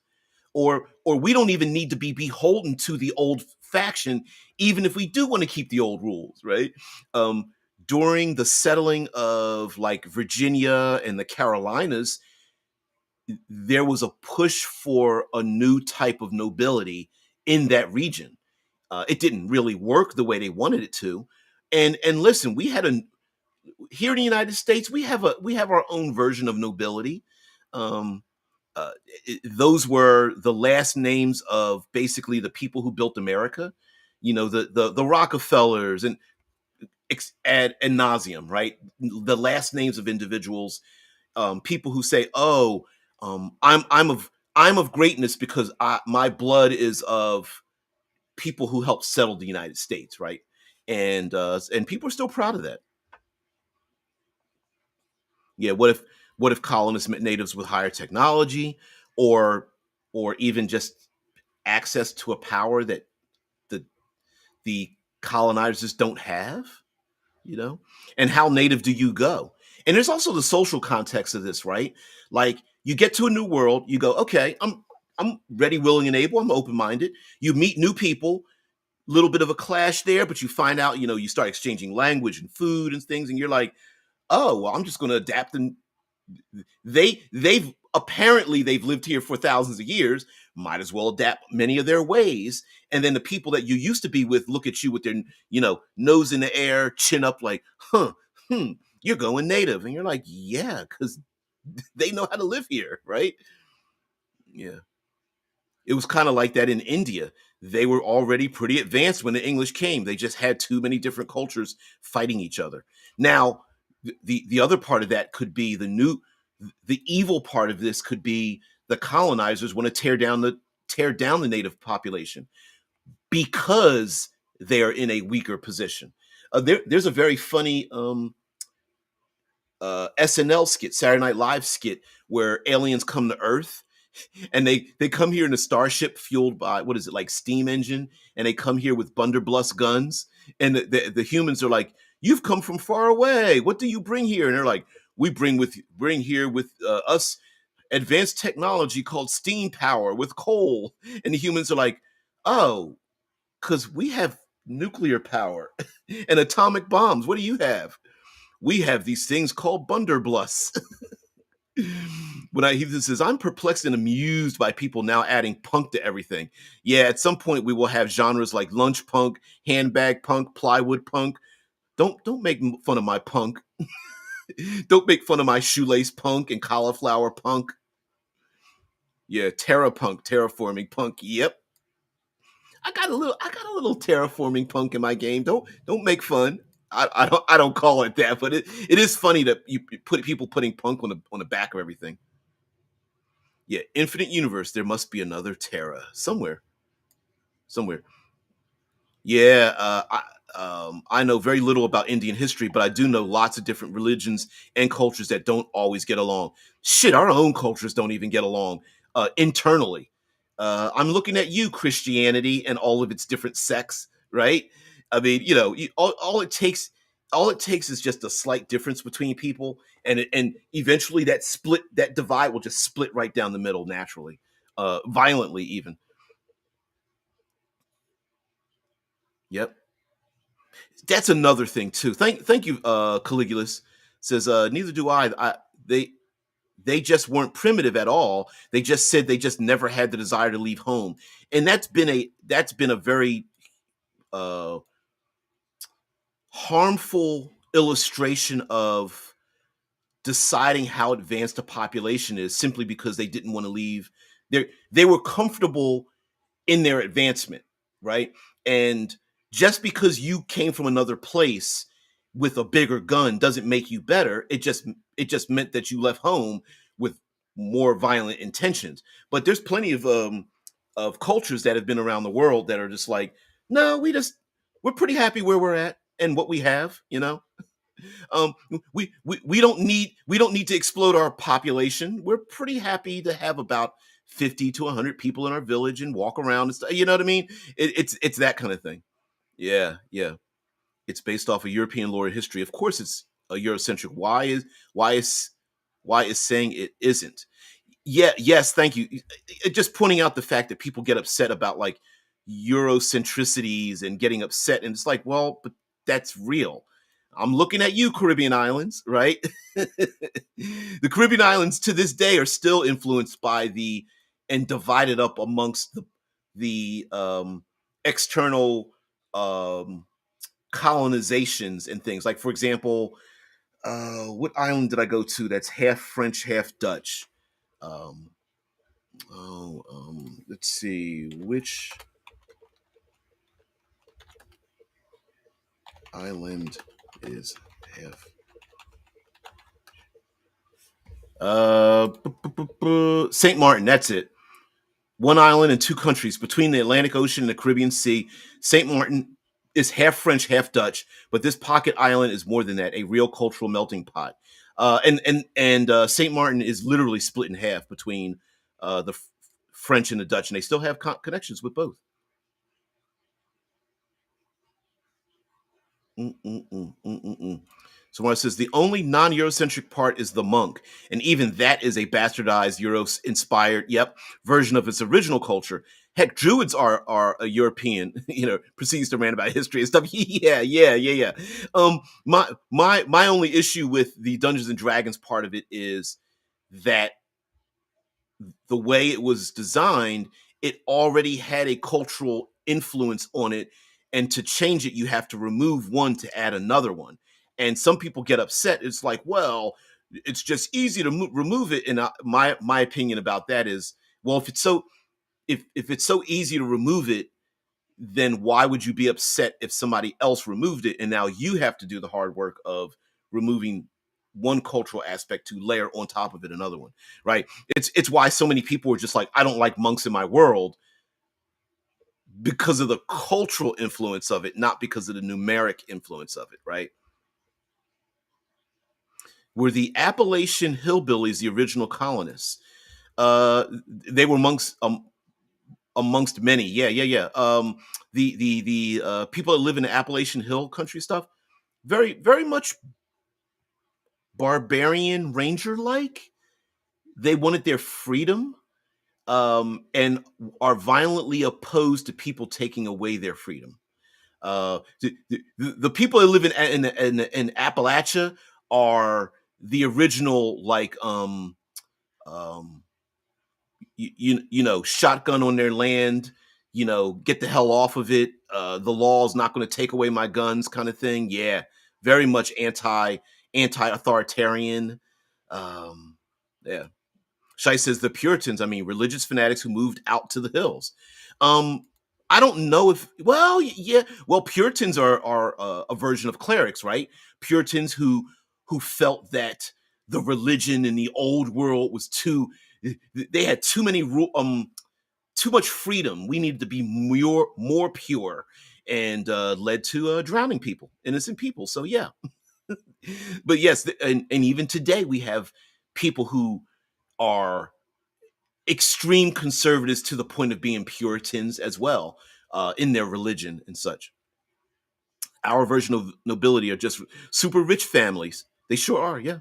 or we don't even need to be beholden to the old faction, even if we do want to keep the old rules, right? um During the settling of like Virginia and the Carolinas, there was a push for a new type of nobility in that region. It didn't really work the way they wanted it to. And listen, we had a here in the United States, we have our own version of nobility. um uh, those were the last names of basically the people who built America. You know, the Rockefellers and ad nauseum, right? The last names of individuals, people who say, "Oh, I'm of greatness because my blood is of people who helped settle the United States," right? And people are still proud of that. Yeah, what if colonists met natives with higher technology, or even just access to a power that the the colonizers don't have, you know? And how native do you go? And there's also the social context of this, right? Like you get to a new world, you go, okay, I'm ready, willing, and able. I'm open-minded. You meet new people, little bit of a clash there, but you find out, you know, you start exchanging language and food and things, and you're like, oh, well, I'm just going to adapt. And they've lived here for thousands of years, might as well adapt many of their ways. And then the people that you used to be with look at you with their, you know, nose in the air, chin up, like, huh, you're going native. And you're like, yeah, because they know how to live here, right? Yeah. It was kind of like that in India. They were already pretty advanced when the English came. They just had too many different cultures fighting each other. Now, the other part of that could be the evil part of this could be the colonizers want to tear down the native population because they are in a weaker position. There's a very funny SNL skit, Saturday Night Live skit, where aliens come to Earth and they come here in a starship fueled by, what is it, like steam engine, and they come here with blunderbuss guns, and the humans are like, you've come from far away, what do you bring here? And they're like, we bring here with us advanced technology called steam power with coal. And the humans are like, oh, because we have nuclear power and atomic bombs. What do you have? We have these things called blunderbuss. When he says, I'm perplexed and amused by people now adding punk to everything. Yeah, at some point we will have genres like lunch punk, handbag punk, plywood punk. Don't make fun of my punk. Don't make fun of my shoelace punk and cauliflower punk. Yeah, terra punk, terraforming punk. Yep. I got a little terraforming punk in my game. Don't make fun. I don't call it that, but it is funny that you put people putting punk on the back of everything. Yeah, infinite universe. There must be another Terra somewhere. Somewhere. Yeah. I know very little about Indian history, but I do know lots of different religions and cultures that don't always get along. Shit, our own cultures don't even get along internally. I'm looking at you, Christianity, and all of its different sects, right? I mean, all it takes is just a slight difference between people, and eventually that divide will just split right down the middle naturally, violently even. Yep. That's another thing too. Thank you, Caligulus says. Neither do I. They they just weren't primitive at all. They just said they just never had the desire to leave home, and that's been a very uh, harmful illustration of deciding how advanced a population is simply because they didn't want to leave. They were comfortable in their advancement, right? And just because you came from another place with a bigger gun doesn't make you better. It just meant that you left home with more violent intentions. But there's plenty of cultures that have been around the world that are just like, no, we're pretty happy where we're at and what we have, you know. um we don't need to explode our population. We're pretty happy to have about 50 to 100 people in our village and walk around and stuff, you know what I mean. It's that kind of thing. Yeah, yeah. It's based off of European lore and history. Of course it's a Eurocentric. Why is saying it isn't? Yeah, yes, thank you. Just pointing out the fact that people get upset about like Eurocentricities and getting upset, and it's like, well, but that's real. I'm looking at you, Caribbean islands, right? The Caribbean islands to this day are still influenced by the and divided up amongst the external um, colonizations and things. Like, for example, what island did I go to that's half French, half Dutch? Um, let's see, which island is half? Saint Martin. That's it. One island and two countries between the Atlantic Ocean and the Caribbean Sea. Saint Martin is half French, half Dutch, but this pocket island is more than that, a real cultural melting pot. And Saint Martin is literally split in half between the French and the Dutch, and they still have connections with both. Mm-mm-mm. So when it says the only non-Eurocentric part is the monk, and even that is a bastardized Euro-inspired, yep, version of its original culture. Heck, Druids are a European, proceeds to rant about history and stuff. Yeah, yeah, yeah, yeah. My only issue with the Dungeons and Dragons part of it is that the way it was designed, it already had a cultural influence on it. And to change it, you have to remove one to add another one. And some people get upset. It's like, well, it's just easy to remove it. And my opinion about that is, well, if it's so easy to remove it, then why would you be upset if somebody else removed it and now you have to do the hard work of removing one cultural aspect to layer on top of it another one, right? It's why so many people are just like, I don't like monks in my world, because of the cultural influence of it, not because of the numeric influence of it, right? Were the Appalachian hillbillies the original colonists? They were monks, amongst many. Yeah, yeah, yeah. The people that live in the Appalachian Hill country stuff, very very much barbarian ranger like. They wanted their freedom, and are violently opposed to people taking away their freedom. The people that live in Appalachia are the original, like, um shotgun on their land, get the hell off of it. The law's not going to take away my guns, kind of thing. Yeah, very much anti-authoritarian. Um, yeah. Shai says the Puritans, I mean, religious fanatics who moved out to the hills. Um, I don't know if, well, yeah, well, Puritans are a version of clerics, right? Puritans who felt that the religion in the old world was they had too many too much freedom. We needed to be more pure, and led to drowning people, innocent people. So yeah, but yes, and even today we have people who are extreme conservatives to the point of being Puritans as well, in their religion and such. Our version of nobility are just super rich families. They sure are. Yeah,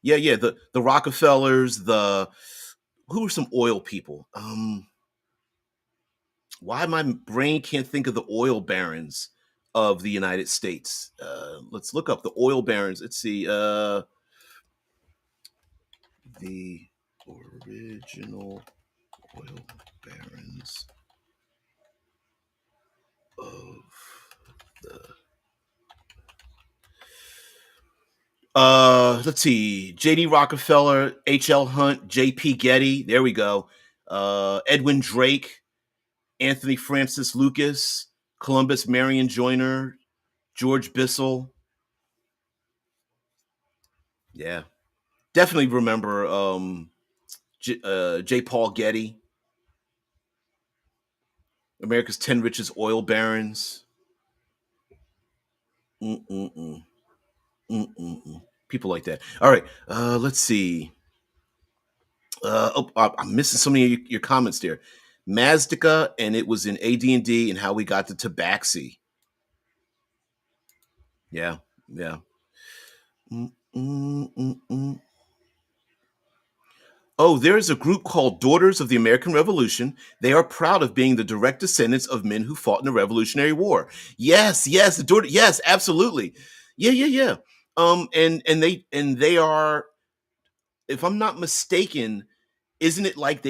yeah, yeah. The Rockefellers, the who are some oil people? Why my brain can't think of the oil barons of the United States? Let's look up the oil barons. Let's see. The original oil barons of the let's see. JD Rockefeller, HL Hunt, JP Getty, there we go. Edwin Drake, Anthony Francis Lucas, Columbus Marion Joyner, George Bissell. Yeah. Definitely remember J. Paul Getty, America's 10 richest oil barons. Mm-mm-mm. Mm-mm-mm. People like that. All right. Let's see. I'm missing so many of your comments there. Mazda, and it was in AD&D and how we got the Tabaxi. Yeah, yeah. Mm, mm, mm, mm. Oh, there is a group called Daughters of the American Revolution. They are proud of being the direct descendants of men who fought in the Revolutionary War. Yes, yes, yes, absolutely. Yeah, yeah, yeah. And they are, if I'm not mistaken, isn't it like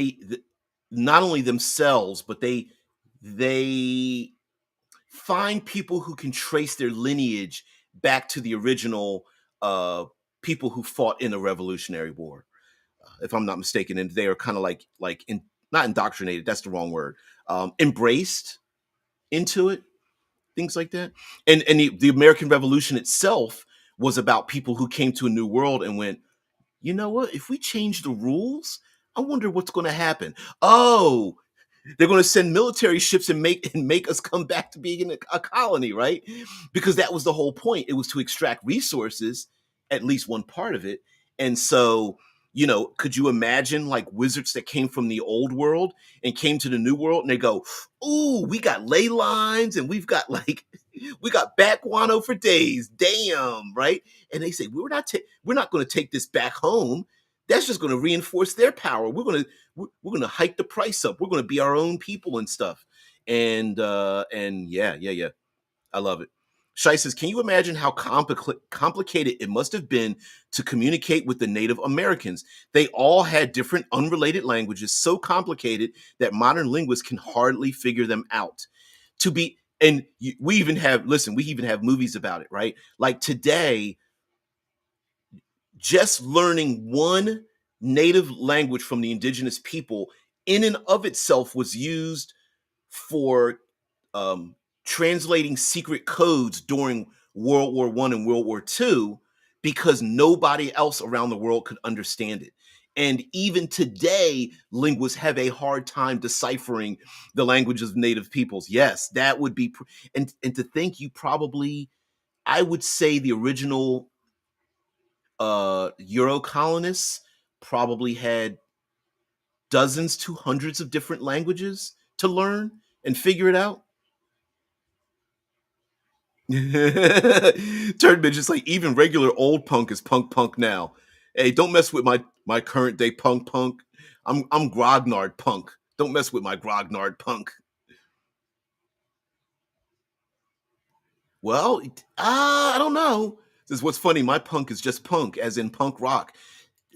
not only themselves, but they find people who can trace their lineage back to the original people who fought in the Revolutionary War, if I'm not mistaken, and they are kind of like not indoctrinated. That's the wrong word. Embraced into it, things like that. And the American Revolution itself was about people who came to a new world and went, you know what? If we change the rules, I wonder what's going to happen. Oh, they're going to send military ships and make us come back to being a colony, right? Because that was the whole point. It was to extract resources, at least one part of it. And so, could you imagine like wizards that came from the old world and came to the new world and they go, "Ooh, we got ley lines and we've got like we got back guano for days. Damn, right?" And they say, we're not going to take this back home. That's just going to reinforce their power. We're gonna hike the price up. We're gonna be our own people and stuff. And yeah, yeah, yeah. I love it. Shai says, can you imagine how complicated it must have been to communicate with the Native Americans? They all had different unrelated languages, so complicated that modern linguists can hardly figure them out. To be and we even have we even have movies about it, right? Like today, just learning one native language from the indigenous people in and of itself was used for um, translating secret codes during World War I and World War II because nobody else around the world could understand it. And even today, linguists have a hard time deciphering the languages of native peoples. Yes, that would be, and to think you probably, I would say the original Euro colonists probably had dozens to hundreds of different languages to learn and figure it out. Turned just like even regular old punk is punk now. Hey, don't mess with my current day punk. I'm grognard punk. Don't mess with my grognard punk. Well, I don't know. This is what's funny. My punk is just punk, as in punk rock.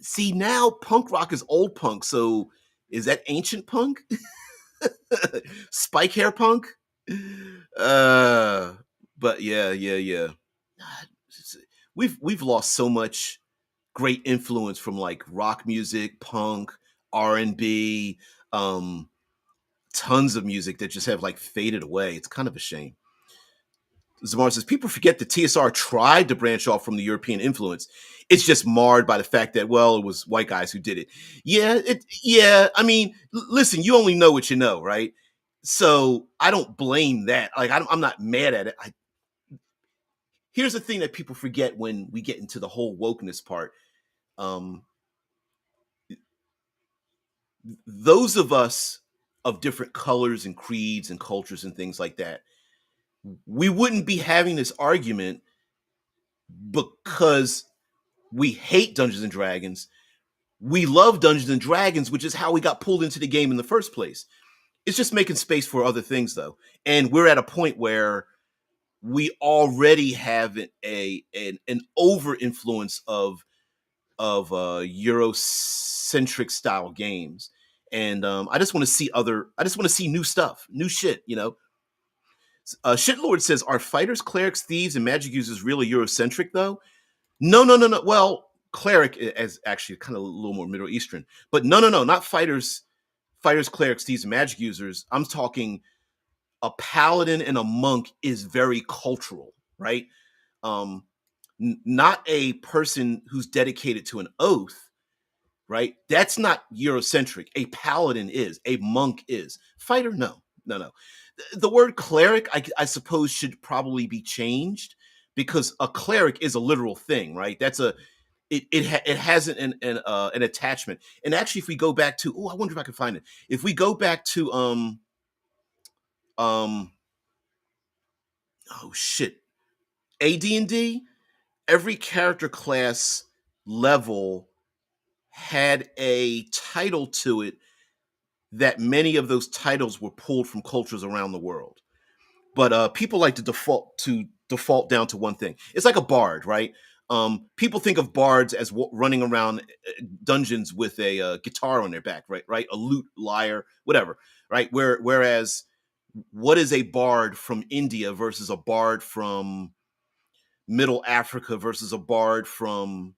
See, now punk rock is old punk. So is that ancient punk? Spike hair punk? Uh, but yeah, yeah, yeah. We've lost so much great influence from like rock music, punk, R&B, um, tons of music that just have like faded away. It's kind of a shame. Zamar says people forget that TSR tried to branch off from the European influence. It's just marred by the fact that, well, it was white guys who did it. Yeah, I mean, listen, you only know what you know, right? So I don't blame that. Like I'm not mad at it. Here's the thing that people forget when we get into the whole wokeness part. Um, those of us of different colors and creeds and cultures and things like that, we wouldn't be having this argument because we hate Dungeons and Dragons. We love Dungeons and Dragons, which is how we got pulled into the game in the first place. It's just making space for other things, though. And we're at a point where we already have an over influence of Eurocentric style games, and I just want to see other. I just want to see new stuff, new shit. Shitlord says, "Are fighters, clerics, thieves, and magic users really Eurocentric though?" No, no, no, no. Well, cleric is actually kind of a little more Middle Eastern, but no, no, no, not fighters. Fighters, clerics, thieves, and magic users. I'm talking a paladin and a monk is very cultural, right? Um, Not a person who's dedicated to an oath, right? That's not Eurocentric. A paladin is, a monk is. Fighter, no, no, no. The word cleric, I suppose, should probably be changed because a cleric is a literal thing, right? That's a it has an attachment. And actually, if we go back to, oh, I wonder if I can find it. If we go back to um oh shit, AD&D, every character class level had a title to it that many of those titles were pulled from cultures around the world. But people like to default down to one thing. It's like a bard, right? People think of bards as running around dungeons with a guitar on their back, right? Right, a lute, lyre, whatever, right? Whereas, what is a bard from India versus a bard from Middle Africa versus a bard from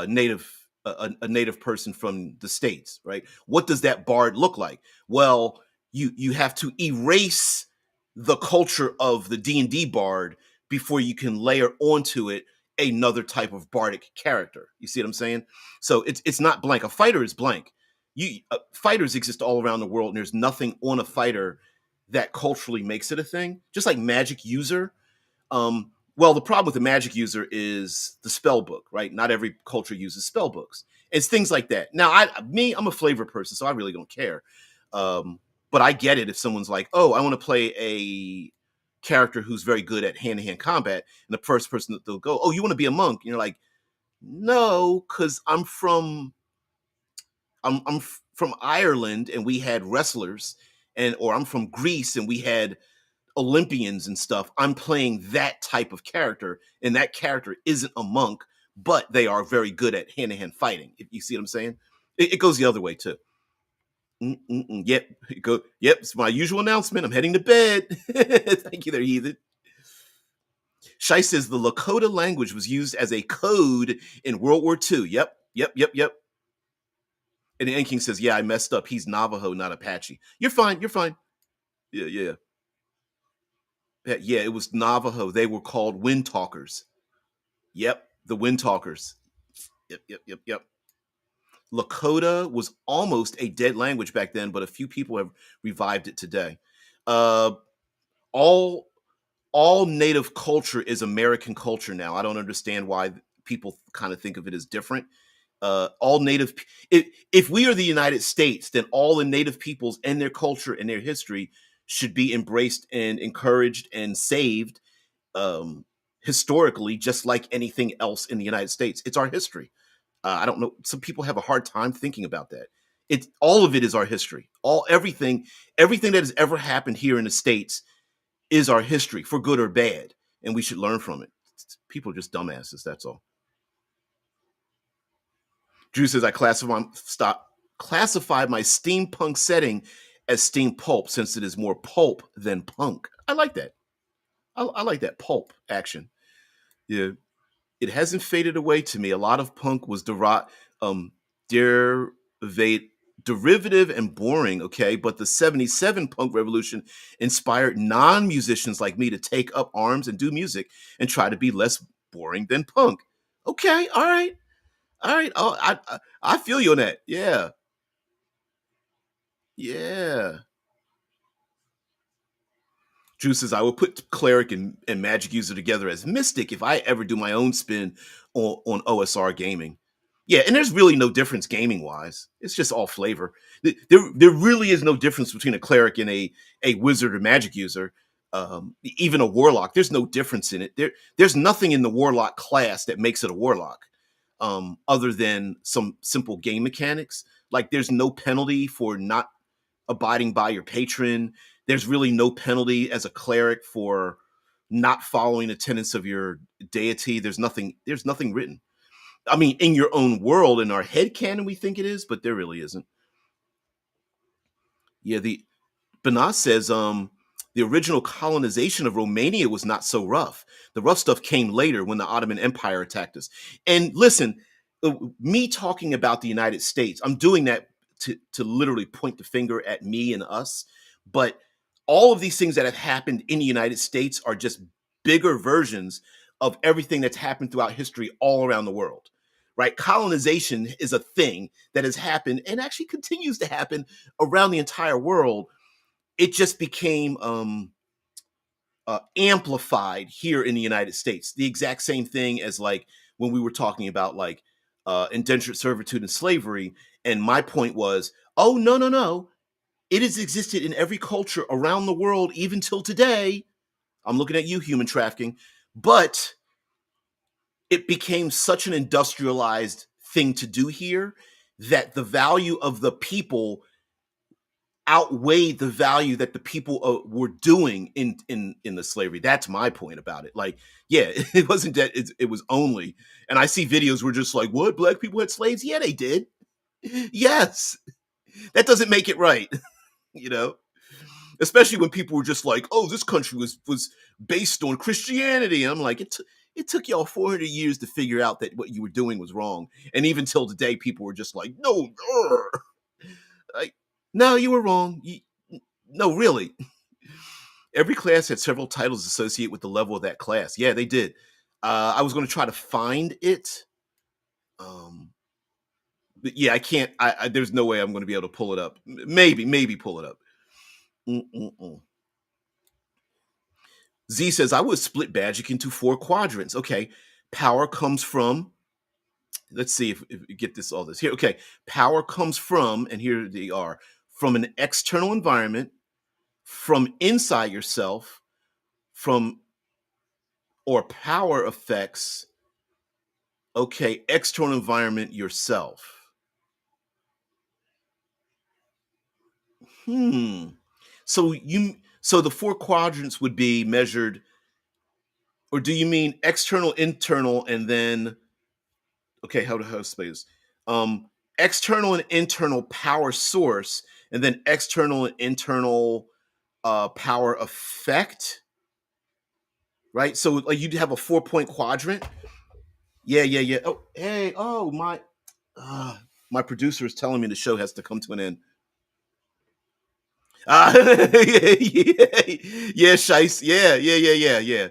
native a native person from the states, right? What does that bard look like? Well, you have to erase the culture of the D&D bard before you can layer onto it another type of bardic character. You see what I'm saying? So it's not blank. A fighter is blank. Fighters exist all around the world, and there's nothing on a fighter that culturally makes it a thing. Just like magic user, well, the problem with the magic user is the spell book, right? Not every culture uses spell books. It's things like that. Now, I'm a flavor person, so I really don't care. But I get it if someone's like, "Oh, I want to play a character who's very good at hand-to-hand combat," and the first person that they'll go, "Oh, you want to be a monk?" And you're like, "No, because I'm from Ireland and we had wrestlers, or I'm from Greece and we had Olympians and stuff. I'm playing that type of character, and that character isn't a monk, but they are very good at hand to hand fighting. If you see what I'm saying, it goes the other way too. Yep, Yep, it's my usual announcement. I'm heading to bed. Thank you, there, heathen. Shai says the Lakota language was used as a code in World War II. Yep, yep, yep, yep. And the King says, "Yeah, I messed up. He's Navajo, not Apache. You're fine. You're fine. Yeah, yeah. Yeah, it was Navajo. They were called Wind Talkers. Yep, the Wind Talkers. Yep, yep, yep, yep. Lakota was almost a dead language back then, but a few people have revived it today. Uh, all all native culture is American culture now. I don't understand why people kind of think of it as different. All native, if we are the United States, then all the native peoples and their culture and their history should be embraced and encouraged and saved historically, just like anything else in the United States. It's our history. I don't know. Some people have a hard time thinking about that. It all of it is our history. Everything that has ever happened here in the states is our history, for good or bad, and we should learn from it. People are just dumbasses. That's all. Drew says I classified my steampunk setting as steam pulp since it is more pulp than punk. I like that. I like that pulp action. Yeah, it hasn't faded away to me. A lot of punk was derivate, derivative and boring, okay? But the 77 punk revolution inspired non-musicians like me to take up arms and do music and try to be less boring than punk. Okay, all right. All right. Oh, I feel you on that. Yeah. Yeah. Drew says, I will put cleric and magic user together as mystic if I ever do my own spin on OSR gaming. Yeah, and there's really no difference gaming wise. It's just all flavor. There really is no difference between a cleric and a wizard or magic user. Even a warlock, there's no difference in it. There's nothing in the warlock class that makes it a warlock, other than some simple game mechanics. Like there's no penalty for not abiding by your patron. There's really no penalty as a cleric for not following the tenets of your deity. There's nothing. There's nothing written. I mean, in your own world, in our head canon, we think it is, but there really isn't. Yeah, the Benas says the original colonization of Romania was not so rough. The rough stuff came later when the Ottoman Empire attacked us. And listen, me talking about the United States, I'm doing that to literally point the finger at me and us. But all of these things that have happened in the United States are just bigger versions of everything that's happened throughout history all around the world. Right? Colonization is a thing that has happened and actually continues to happen around the entire world. It just became amplified here in the United States. The exact same thing as like when we were talking about like indentured servitude and slavery. And my point was, oh no, no, no. It has existed in every culture around the world, even till today. I'm looking at you, human trafficking. But it became such an industrialized thing to do here that the value of the people outweighed the value that the people were doing in the slavery. That's my point about it. Like, yeah, it wasn't that it was only. And I see videos where just like, what, black people had slaves? Yeah, they did. Yes, that doesn't make it right. you know, Especially when people were just like, oh, this country was based on Christianity. And I'm like, it took y'all 400 years to figure out that what you were doing was wrong. And even till today, people were just like, no, like, no, you were wrong. No, really. Every class had several titles associated with the level of that class. Yeah, they did. I was going to try to find it. But yeah, I can't. There's no way I'm going to be able to pull it up. Maybe pull it up. Mm-mm-mm. Z says I would split Magic into 4 quadrants. Okay, power comes from. Let's see if we get this all this here. Okay, power comes from, and here they are, from an external environment, from inside yourself, from or power effects. Okay, external environment yourself. Hmm. So the 4 quadrants would be measured, or do you mean external, internal, and then okay, how to explain this? Um, External and internal power source, and then external and internal power effect, right? So like you'd have a 4-point quadrant. Yeah, yeah, yeah. Oh, hey, oh uh, my producer is telling me the show has to come to an end. Yeah, yeah, yeah, Shice. Yeah, yeah, yeah, yeah, yeah.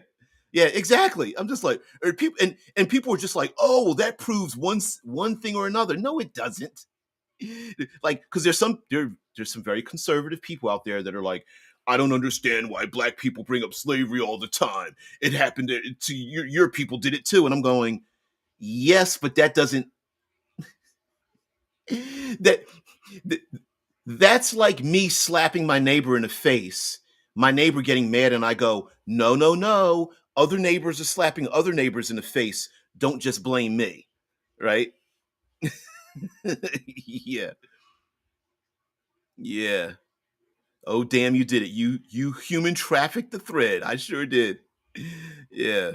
Yeah, exactly. I'm just like, people and people were just like, oh, well, that proves one thing or another. No, it doesn't. Like, because there's some very conservative people out there that are like, I don't understand why black people bring up slavery all the time. It happened to your people did it too. And I'm going, yes, but that doesn't that that's like me slapping my neighbor in the face, my neighbor getting mad, and I go, no, no, no. Other neighbors are slapping other neighbors in the face. Don't just blame me. Right? Yeah. Yeah. Oh, damn, you did it. You human trafficked the thread. I sure did. Yeah.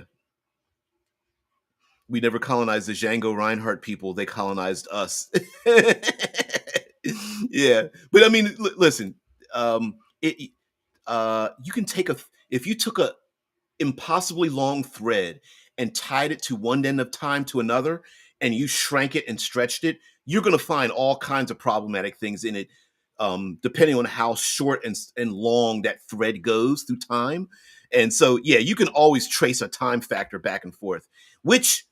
We never colonized the Django Reinhardt people. They colonized us. Yeah. But I mean, listen, it you can take a if you took a impossibly long thread and tied it to one end of time to another and you shrank it and stretched it, you're going to find all kinds of problematic things in it, depending on how short and long that thread goes through time. And so, yeah, you can always trace a time factor back and forth, which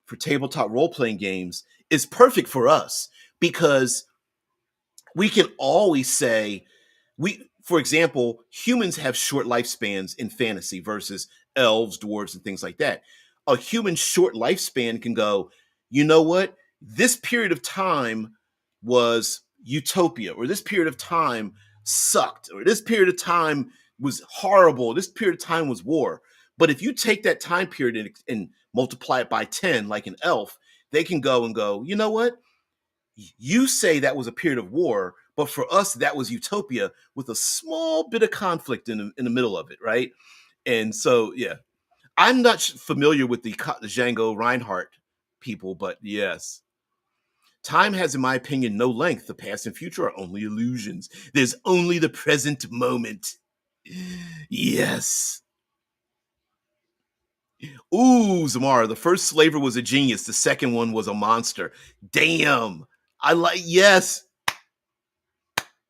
for tabletop role playing games is perfect for us because we can always say, For example, humans have short lifespans in fantasy versus elves, dwarves, and things like that. A human short lifespan can go, you know what? This period of time was utopia, or this period of time sucked, or this period of time was horrible, this period of time was war. But if you take that time period and multiply it by 10, like an elf, they can go and go, you know what? You say that was a period of war, but for us, that was utopia with a small bit of conflict in the middle of it, right? And so, yeah, I'm not familiar with the Django Reinhardt people, but yes. Time has, in my opinion, no length. The past and future are only illusions. There's only the present moment. Yes. Ooh, Zamar, the first slaver was a genius. The second one was a monster. Damn. I like, yes.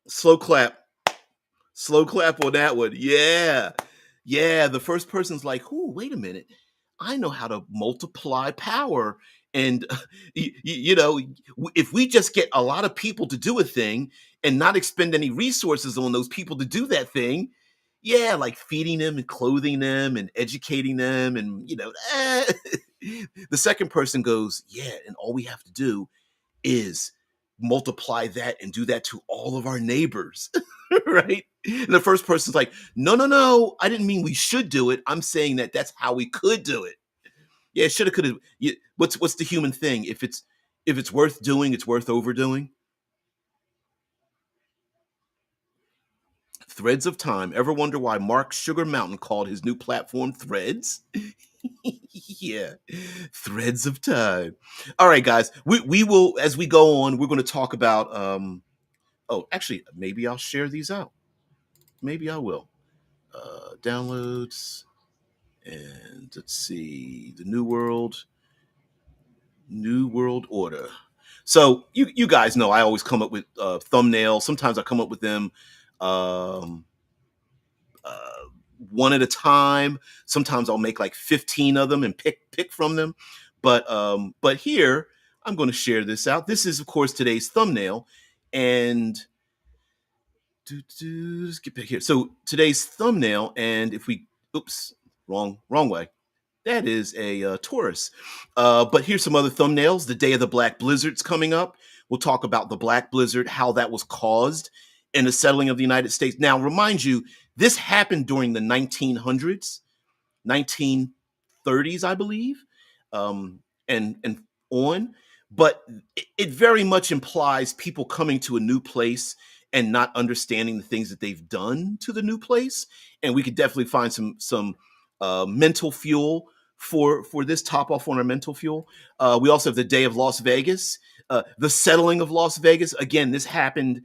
Slow clap. Slow clap on that one. Yeah. Yeah. The first person's like, ooh, wait a minute. I know how to multiply power. And, you know, if we just get a lot of people to do a thing and not expend any resources on those people to do that thing, yeah, like feeding them and clothing them and educating them. And, the second person goes, yeah. And all we have to do is multiply that and do that to all of our neighbors. Right? And the first person's like, no, no, no. I didn't mean we should do it. I'm saying that that's how we could do it. Yeah, shoulda, coulda. What's the human thing? If it's worth doing, it's worth overdoing. Threads of time. Ever wonder why Mark Sugar Mountain called his new platform Threads? Yeah, threads of time. All right, guys. We will, as we go on, we're going to talk about. Oh, actually, maybe I'll share these out. Maybe I will. Downloads, and let's see, the New World Order. So you guys know I always come up with thumbnails. Sometimes I come up with them um, uh, one at a time. Sometimes I'll make like 15 of them and pick from them. But here I'm going to share this out. This is of course today's thumbnail, and let's get back here. So today's thumbnail, and if we, oops, wrong way. That is a Taurus. But here's some other thumbnails. The Day of the Black Blizzard's coming up. We'll talk about the Black Blizzard, how that was caused in the settling of the United States. Now, remind you, this happened during the 1900s, 1930s, I believe, and on. But it very much implies people coming to a new place and not understanding the things that they've done to the new place. And we could definitely find some mental fuel for this, top off on our mental fuel. We also have the Day of Las Vegas, the settling of Las Vegas. Again, this happened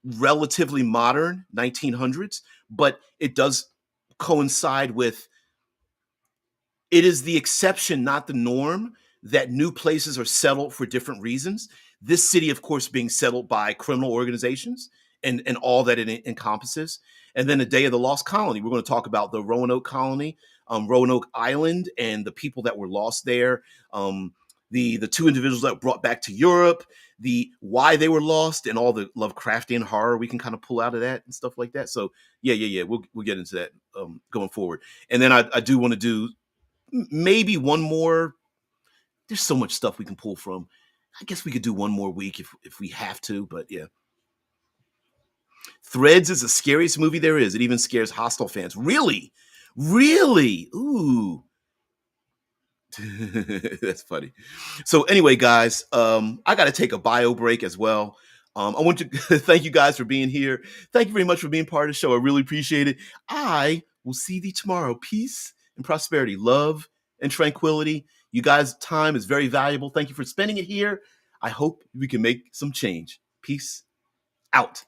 relatively modern, 1900s, but it does coincide with, it is the exception, not the norm, that new places are settled for different reasons. This city, of course, being settled by criminal organizations and all that it encompasses. And then the Day of the Lost Colony. We're going to talk about the Roanoke Colony, Roanoke Island, and the people that were lost there. The two individuals that were brought back to Europe, the why they were lost, and all the Lovecraftian horror we can kind of pull out of that and stuff like that. So yeah. We'll get into that going forward. And then I do want to do maybe one more. There's so much stuff we can pull from. I guess we could do one more week if we have to, but yeah. Threads is the scariest movie there is. It even scares Hostile fans. Really? Really? Ooh. That's funny. So anyway, guys, I got to take a bio break as well. I want to thank you guys for being here. Thank you very much for being part of the show. I really appreciate it. I will see thee tomorrow. Peace and prosperity, love and tranquility. You guys' time is very valuable. Thank you for spending it here. I hope we can make some change. Peace out.